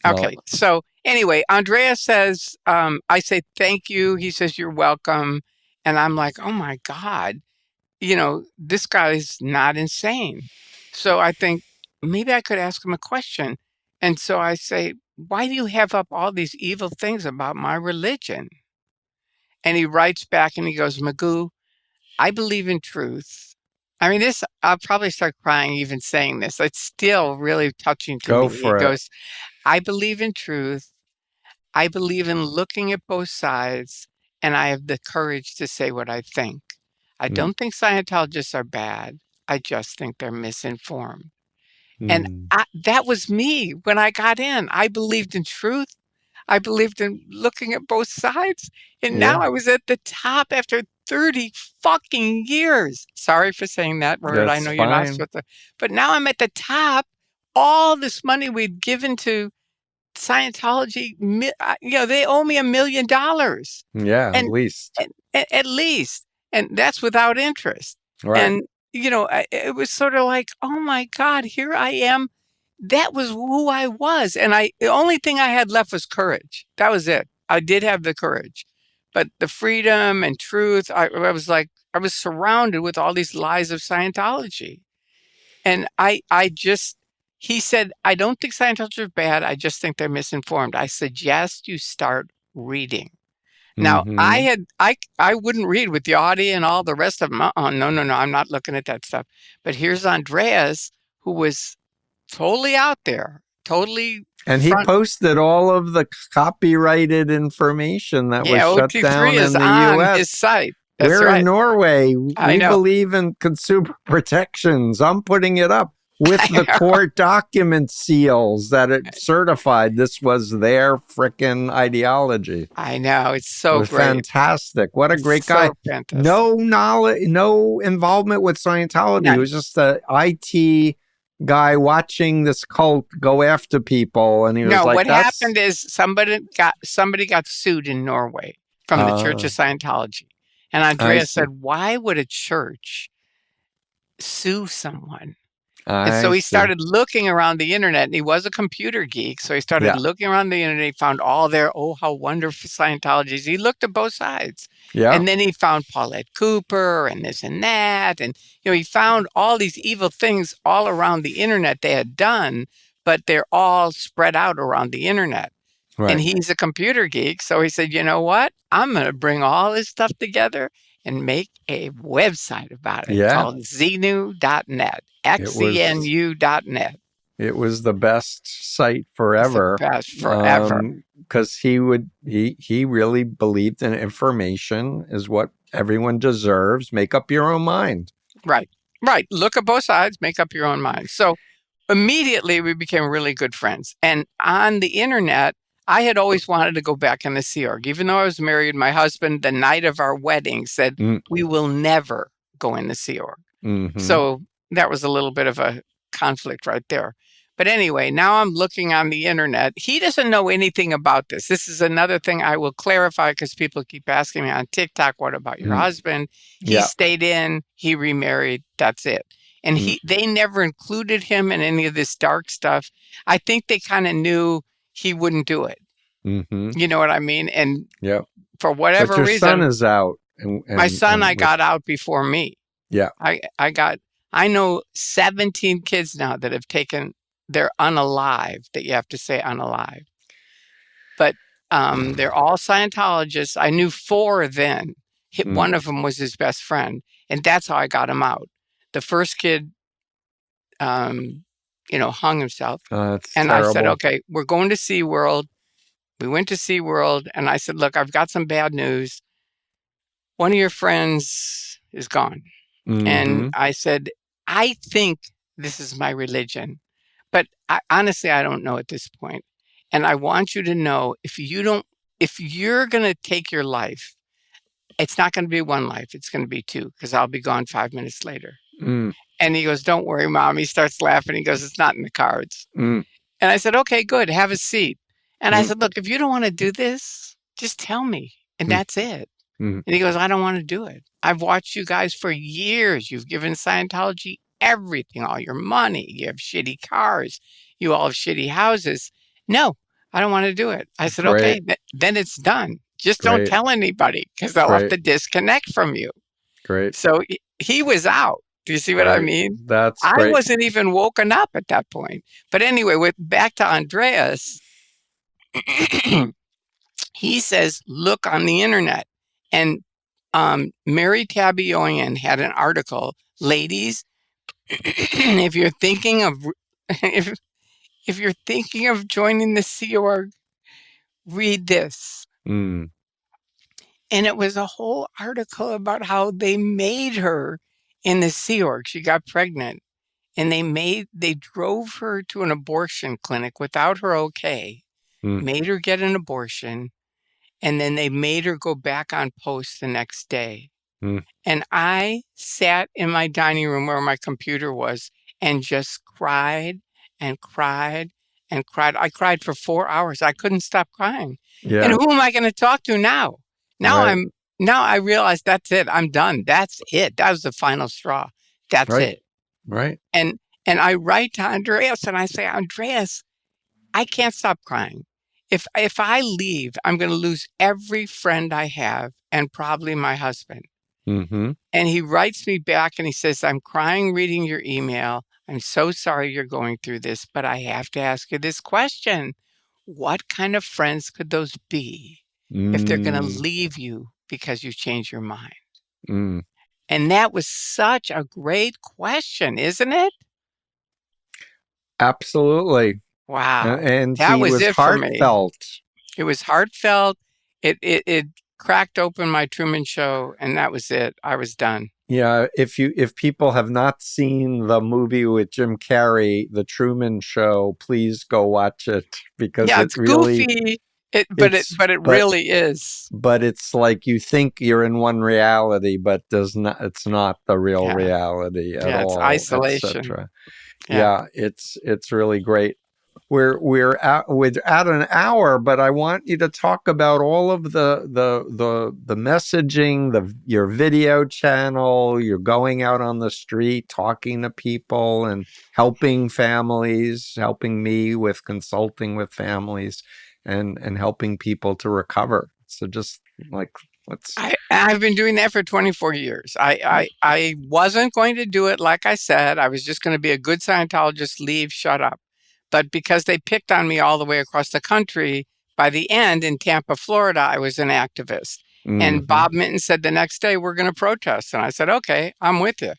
Okay. So anyway, Andreas says, I say, thank you. He says, you're welcome. And I'm like, oh my God, this guy's not insane. So I think maybe I could ask him a question. And so I say, why do you have up all these evil things about my religion? And he writes back and he goes, Magoo, I believe in truth. I mean, I'll probably start crying even saying this. It's still really touching to me. He goes, I believe in truth. I believe in looking at both sides, and I have the courage to say what I think. I don't think Scientologists are bad. I just think they're misinformed. And that was me when I got in. I believed in truth. I believed in looking at both sides. And now I was at the top after 30 fucking years. Sorry for saying that word. That's I know you're not supposed to. But now I'm at the top. All this money we'd given to Scientology, they owe me $1 million. Yeah, at And least. at least. And that's without interest. Right. And, it was sort of like, oh my God, here I am. That was who I was. And the only thing I had left was courage. That was it. I did have the courage. But the freedom and truth, I was surrounded with all these lies of Scientology. And he said, I don't think Scientologists are bad. I just think they're misinformed. I suggest you start reading. Now, Mm-hmm. I wouldn't read with Yachty and all the rest of them. No, I'm not looking at that stuff. But here's Andreas, who was totally out there, totally And he front. posted all of the copyrighted information that was Yeah, shut OT3 down is in the on his U.S. site. That's We're in right. Norway. I We know. believe in consumer protections. I'm putting it up with the court document seals that it certified this was their frickin' ideology. I know. It's It so was great. fantastic. What a great So guy. fantastic. No knowledge, no involvement with Scientology. None. He was just an IT guy watching this cult go after people, and he was No, like, what "That's happened is somebody got sued in Norway from the Church of Scientology. And I Andreas see. said, why would a church sue someone? And I so he see. started looking around the internet, and he was a computer geek. So he started Yeah. looking around the internet. He found all their, oh, how wonderful Scientology is. He looked at both sides. Yeah. And then he found Paulette Cooper and this and that. And, he found all these evil things all around the internet they had done, but they're all spread out around the internet. Right. And he's a computer geek. So he said, you know what? I'm going to bring all this stuff together and make a website about it called xenu.net, xenu.net. It was the best site forever. It's the best forever. Because he really believed in information is what everyone deserves. Make up your own mind. Right. Look at both sides, make up your own mind. So immediately we became really good friends. And on the internet, I had always wanted to go back in the Sea Org. Even though I was married, my husband, the night of our wedding, said, we will never go in the Sea Org. Mm-hmm. So that was a little bit of a conflict right there. But anyway, now I'm looking on the internet. He doesn't know anything about this. This is another thing I will clarify because people keep asking me on TikTok, what about your husband? He stayed in, he remarried, that's it. And they never included him in any of this dark stuff. I think they kind of knew he wouldn't do it. Mm-hmm. You know what I mean? And for But whatever your reason, son is out. my son, I got out before me. Yeah. I know 17 kids now that have taken, they're unalive, that you have to say unalive. But they're all Scientologists. I knew 4 then. One of them was his best friend. And that's how I got him out. The first kid, hung himself. That's and terrible. I said, okay, we're going to SeaWorld. We went to SeaWorld. And I said, look, I've got some bad news. One of your friends is gone. And I said, I think this is my religion. But honestly, I don't know at this point. And I want you to know, if you're going to take your life, it's not going to be 1 life. It's going to be 2, because I'll be gone 5 minutes later. And he goes, don't worry, Mom. He starts laughing. He goes, it's not in the cards. And I said, okay, good. Have a seat. And I said, look, if you don't want to do this, just tell me. And that's it. And he goes, I don't want to do it. I've watched you guys for years. You've given Scientology everything, all your money. You have shitty cars. You all have shitty houses. No, I don't want to do it. I said, okay, then it's done. Just don't tell anybody, because they'll have to disconnect from you. Great. So he was out. Do you see what I mean? That's I great. wasn't even woken up at that point. But anyway, back to Andreas. He says, look on the internet. And Mary Tabbioyan had an article, ladies, if you're thinking of if you're thinking of joining the Sea Org, read this. And it was a whole article about how they made her in the Sea Org. She got pregnant, and they drove her to an abortion clinic without her okay, made her get an abortion, and then they made her go back on post the next day. And I sat in my dining room where my computer was and just cried and cried and cried. I cried for 4 hours. I couldn't stop crying. Yeah. And who am I going to talk to now? Right. Now I realize that's it. I'm done. That's it. That was the final straw. That's Right. it. Right. And I write to Andreas and I say, Andreas, I can't stop crying. If I leave, I'm going to lose every friend I have and probably my husband. Mm-hmm. And he writes me back and he says, I'm crying reading your email. I'm so sorry you're going through this, but I have to ask you this question. What kind of friends could those be if they're going to leave you because you change your mind? Mm. And that was such a great question, isn't it? Absolutely. Wow. And That he was was it for me. heartfelt. It was heartfelt. It cracked open my Truman Show, and that was it. I was done. Yeah, if people have not seen the movie with Jim Carrey, The Truman Show, please go watch it because Yeah, it it's really goofy, but it really is. but it's like you think you're in one reality, but it's not the real Yeah. reality at Yeah, it's all, isolation. etc. Yeah. Yeah, it's really great. We're at an hour, but I want you to talk about all of the messaging, your video channel. You're going out on the street, talking to people, and helping families, helping me with consulting with families, and helping people to recover. So just like I've been doing that for 24 years. I wasn't going to do it like I said. I was just going to be a good Scientologist, leave, shut up. But because they picked on me all the way across the country, by the end in Tampa, Florida, I was an activist. And Bob Minton said the next day, we're going to protest. And I said, okay, I'm with you.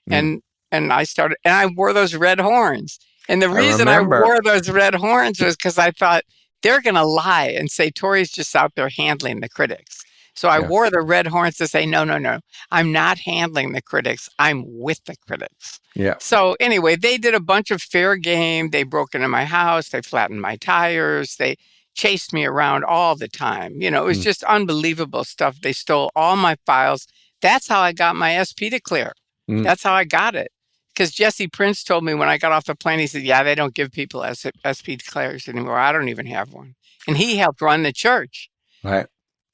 And I started, and I wore those red horns. And the reason I wore those red horns was because I thought they're going to lie and say Tory's just out there handling the critics. So I wore the red horns to say, no, I'm not handling the critics. I'm with the critics. Yeah. So anyway, they did a bunch of fair game. They broke into my house. They flattened my tires. They chased me around all the time. You know, it was just unbelievable stuff. They stole all my files. That's how I got my SP to clear. That's how I got it. Because Jesse Prince told me when I got off the plane, he said, yeah, they don't give people SP declares anymore. I don't even have one. And he helped run the church. Right.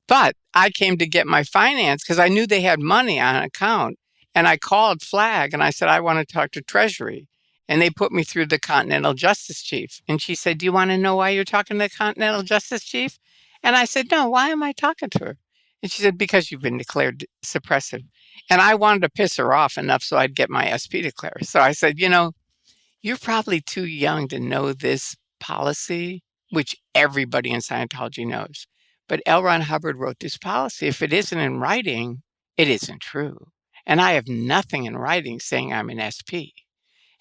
But I came to get my finance because I knew they had money on an account. And I called Flag and I said, I want to talk to Treasury. And they put me through the Continental Justice Chief. And she said, do you want to know why you're talking to the Continental Justice Chief? And I said, no, why am I talking to her? And she said, because you've been declared suppressive. And I wanted to piss her off enough so I'd get my SP declared. So I said, you know, you're probably too young to know this policy, which everybody in Scientology knows. But L. Ron Hubbard wrote this policy. If it isn't in writing, it isn't true. And I have nothing in writing saying I'm an SP.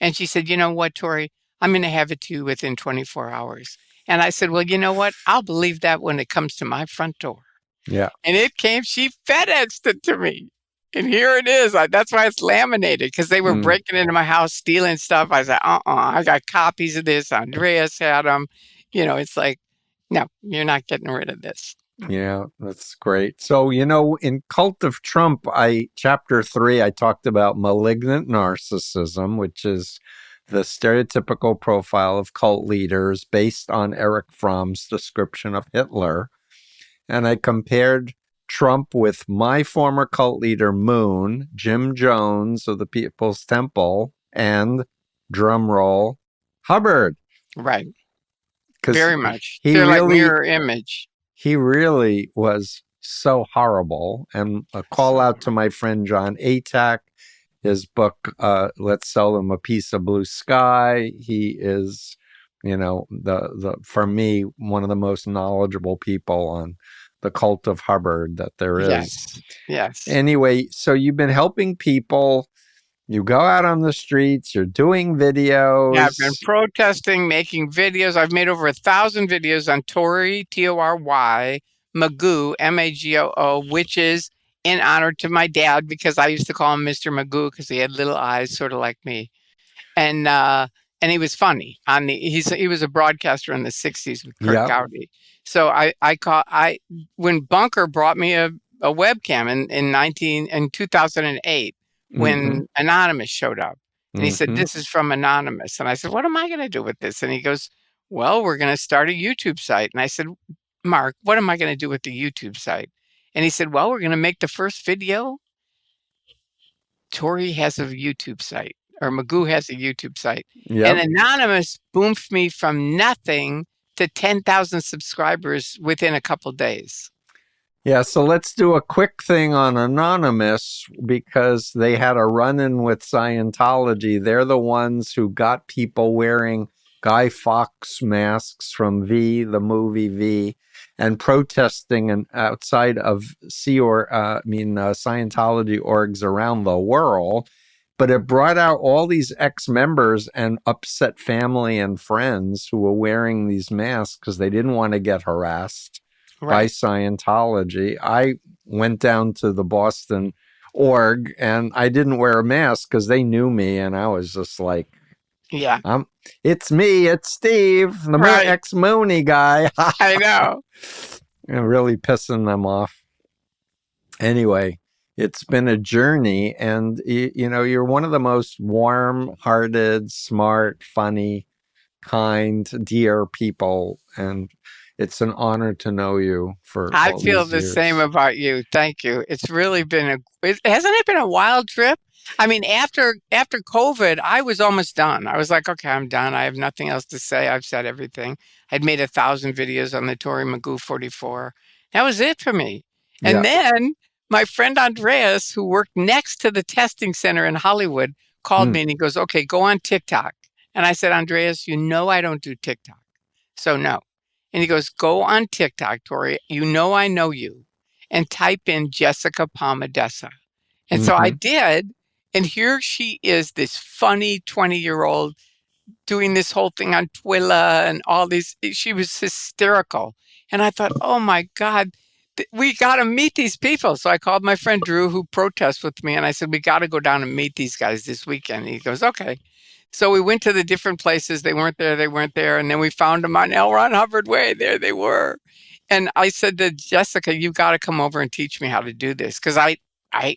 And she said, you know what, Tory, I'm going to have it to you within 24 hours. And I said, well, you know what? I'll believe that when it comes to my front door. Yeah. And it came, she FedExed it to me. And here it is. That's why it's laminated, because they were breaking into my house, stealing stuff. I said, I got copies of this. Andreas had them. You know, it's like, no, you're not getting rid of this. Yeah, that's great. So, you know, in Cult of Trump, chapter 3, I talked about malignant narcissism, which is the stereotypical profile of cult leaders based on Erich Fromm's description of Hitler. And I compared Trump with my former cult leader, Moon, Jim Jones of the People's Temple, and, drumroll, Hubbard. Right. Very much. They're really, like mirror image. He really was so horrible. And a call out to my friend John Atack, his book, Let's Sell Them a Piece of Blue Sky. He is, you know, for me, one of the most knowledgeable people on the cult of Hubbard that there is. Yes. Anyway, so you've been helping people. You go out on the streets, you're doing videos. Yeah, I've been protesting, making videos. I've made over 1,000 videos on Tory, Tory, Magoo, Magoo, which is in honor to my dad, because I used to call him Mr. Magoo because he had little eyes, sort of like me. And he was funny. He was a broadcaster in the 60s with Kurt Gowdy. So when Bunker brought me a webcam in 2008, when Anonymous showed up, and he said, this is from Anonymous. And I said, what am I going to do with this? And he goes, well, we're going to start a YouTube site. And I said, Mark, what am I going to do with the YouTube site? And he said, well, we're going to make the first video. Tory has a YouTube site, or Magoo has a YouTube site. Yep. And Anonymous boofed me from nothing to 10,000 subscribers within a couple days. Yeah, so let's do a quick thing on Anonymous because they had a run-in with Scientology. They're the ones who got people wearing Guy Fawkes masks from V, the movie V, and protesting outside of Scientology orgs around the world. But it brought out all these ex-members and upset family and friends who were wearing these masks because they didn't want to get harassed by Scientology. I went down to the Boston org and I didn't wear a mask because they knew me, and I was just like, yeah, it's me, it's Steve, the ex-Mooney guy. I know. And really pissing them off. Anyway, it's been a journey, and you're one of the most warm-hearted, smart, funny, kind, dear people, and it's an honor to know you for I all feel these the years. same about you. Thank you. It's really been hasn't it been a wild trip? I mean, after COVID, I was almost done. I was like, okay, I'm done. I have nothing else to say. I've said everything. I'd made 1,000 videos on the Tory Magoo 44. That was it for me. And then my friend Andreas, who worked next to the testing center in Hollywood, called me and he goes, okay, go on TikTok. And I said, Andreas, I don't do TikTok. So no. And he goes, go on TikTok, Tory. I know you. And type in Jessica Palmadessa. And so I did. And here she is, this funny 20-year-old doing this whole thing on Twitter and all these. She was hysterical. And I thought, oh, my God, we got to meet these people. So I called my friend Drew, who protests with me. And I said, we got to go down and meet these guys this weekend. And he goes, okay. So we went to the different places. They weren't there. And then we found them on L. Ron Hubbard Way. There they were. And I said to Jessica, you've got to come over and teach me how to do this. Because I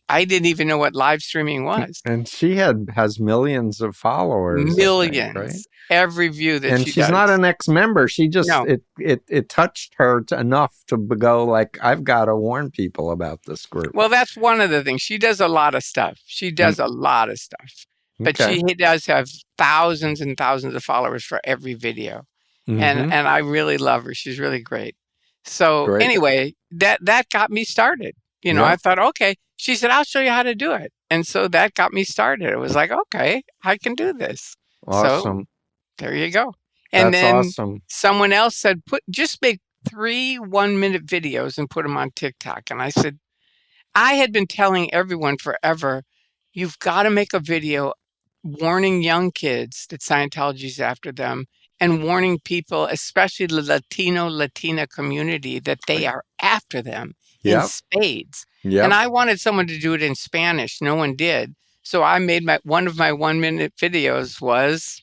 didn't even know what live streaming was. And she has millions of followers. Millions. Right? Every view that she does. And she's not an ex-member. She just, it touched her enough to go like, I've got to warn people about this group. Well, that's one of the things. She does a lot of stuff. But she does have thousands and thousands of followers for every video. And I really love her. She's really great. So anyway, that got me started. I thought, okay. She said, I'll show you how to do it. And so that got me started. It was like, okay, I can do this. Awesome. So there you go. And That's then awesome. Someone else said, just make 3 one-minute videos and put them on TikTok. And I said, I had been telling everyone forever, you've got to make a video warning young kids that Scientology's after them and warning people, especially the Latina community, that they are after them in spades. And I wanted someone to do it in Spanish. No one did. So I made one of my 1-minute videos was,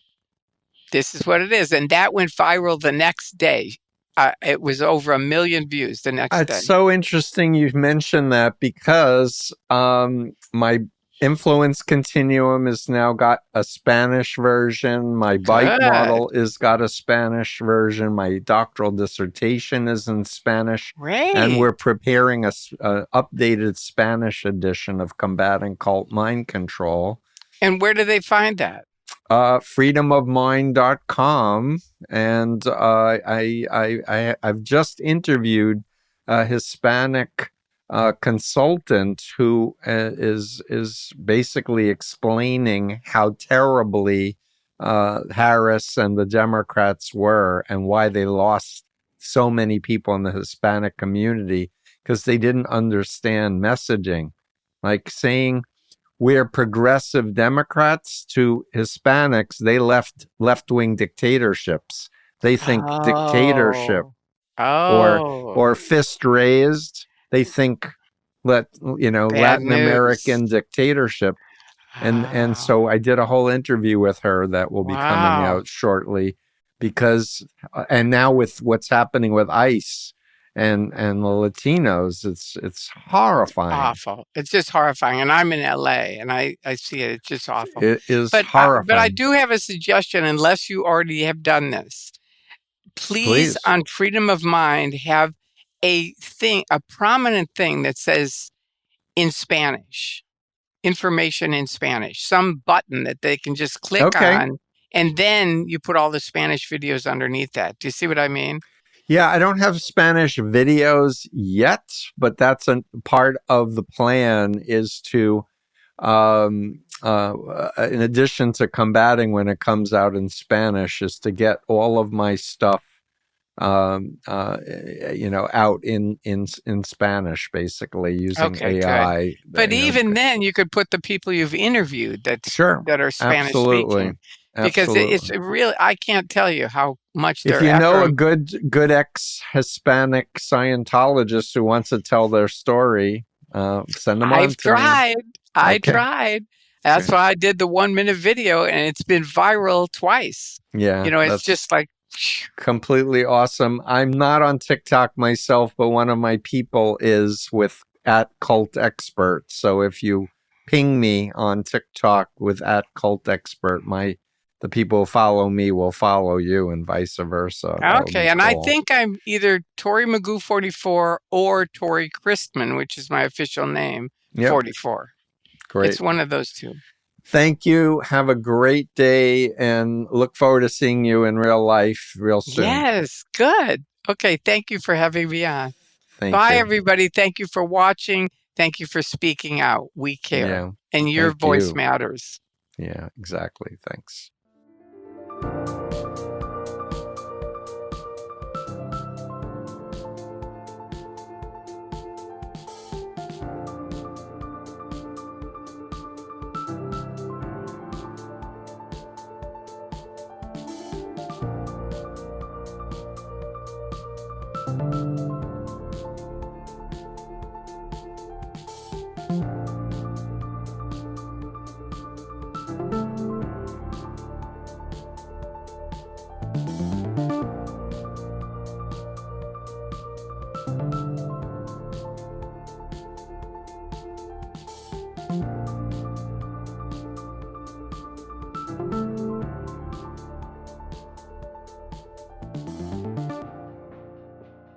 this is what it is. And that went viral the next day. It was over 1 million views the next day. It's so interesting you mentioned that because my Influence Continuum has now got a Spanish version. My bike model has got a Spanish version. My doctoral dissertation is in Spanish. Great. And we're preparing a updated Spanish edition of Combating Cult Mind Control. And where do they find that? freedomofmind.com. And I've just interviewed a Hispanic consultant who is basically explaining how terribly Harris and the Democrats were and why they lost so many people in the Hispanic community because they didn't understand messaging. Like saying we're progressive Democrats to Hispanics, they left-wing dictatorships. They think dictatorship or fist raised. They think Latin American dictatorship. And so I did a whole interview with her that will be coming out shortly because and now with what's happening with ICE and the Latinos, it's horrifying. Awful. It's just horrifying. And I'm in LA and I see it. It's just awful. It is horrifying. But I do have a suggestion, unless you already have done this. Please, Please. on Freedom of Mind, have a prominent thing that says in Spanish, information in Spanish, some button that they can just click Okay. on, and then you put all the Spanish videos underneath that. Do you see what I mean? Yeah, I don't have Spanish videos yet, but that's a part of the plan is to, in addition to combating when it comes out in Spanish, is to get all of my stuff, out in Spanish, basically using Okay, good. AI. But even then, you could put the people you've interviewed that are Spanish Absolutely. speaking, because it's Absolutely. really, I can't tell you how much If they're you know after a good ex-Hispanic Scientologist who wants to tell their story, send them on I've to me. tried. I Okay. tried. That's why I did the 1-minute video, and it's been viral twice. Yeah, It's that's just like, completely awesome. I'm not on TikTok myself, but one of my people is with @cultexpert. So if you ping me on TikTok with @cultexpert, the people who follow me will follow you, and vice versa. okay. And I think I'm either Tory Magoo 44 or Tory Christman, which is my official name, 44. Great. It's one of those two. Thank you. Have a great day, and look forward to seeing you in real life real soon. Yes, good. Okay, thank you for having me on. Bye, everybody. Thank you for watching. Thank you for speaking out. We care. Yeah. And your Thank voice you. matters. Yeah, exactly. Thanks.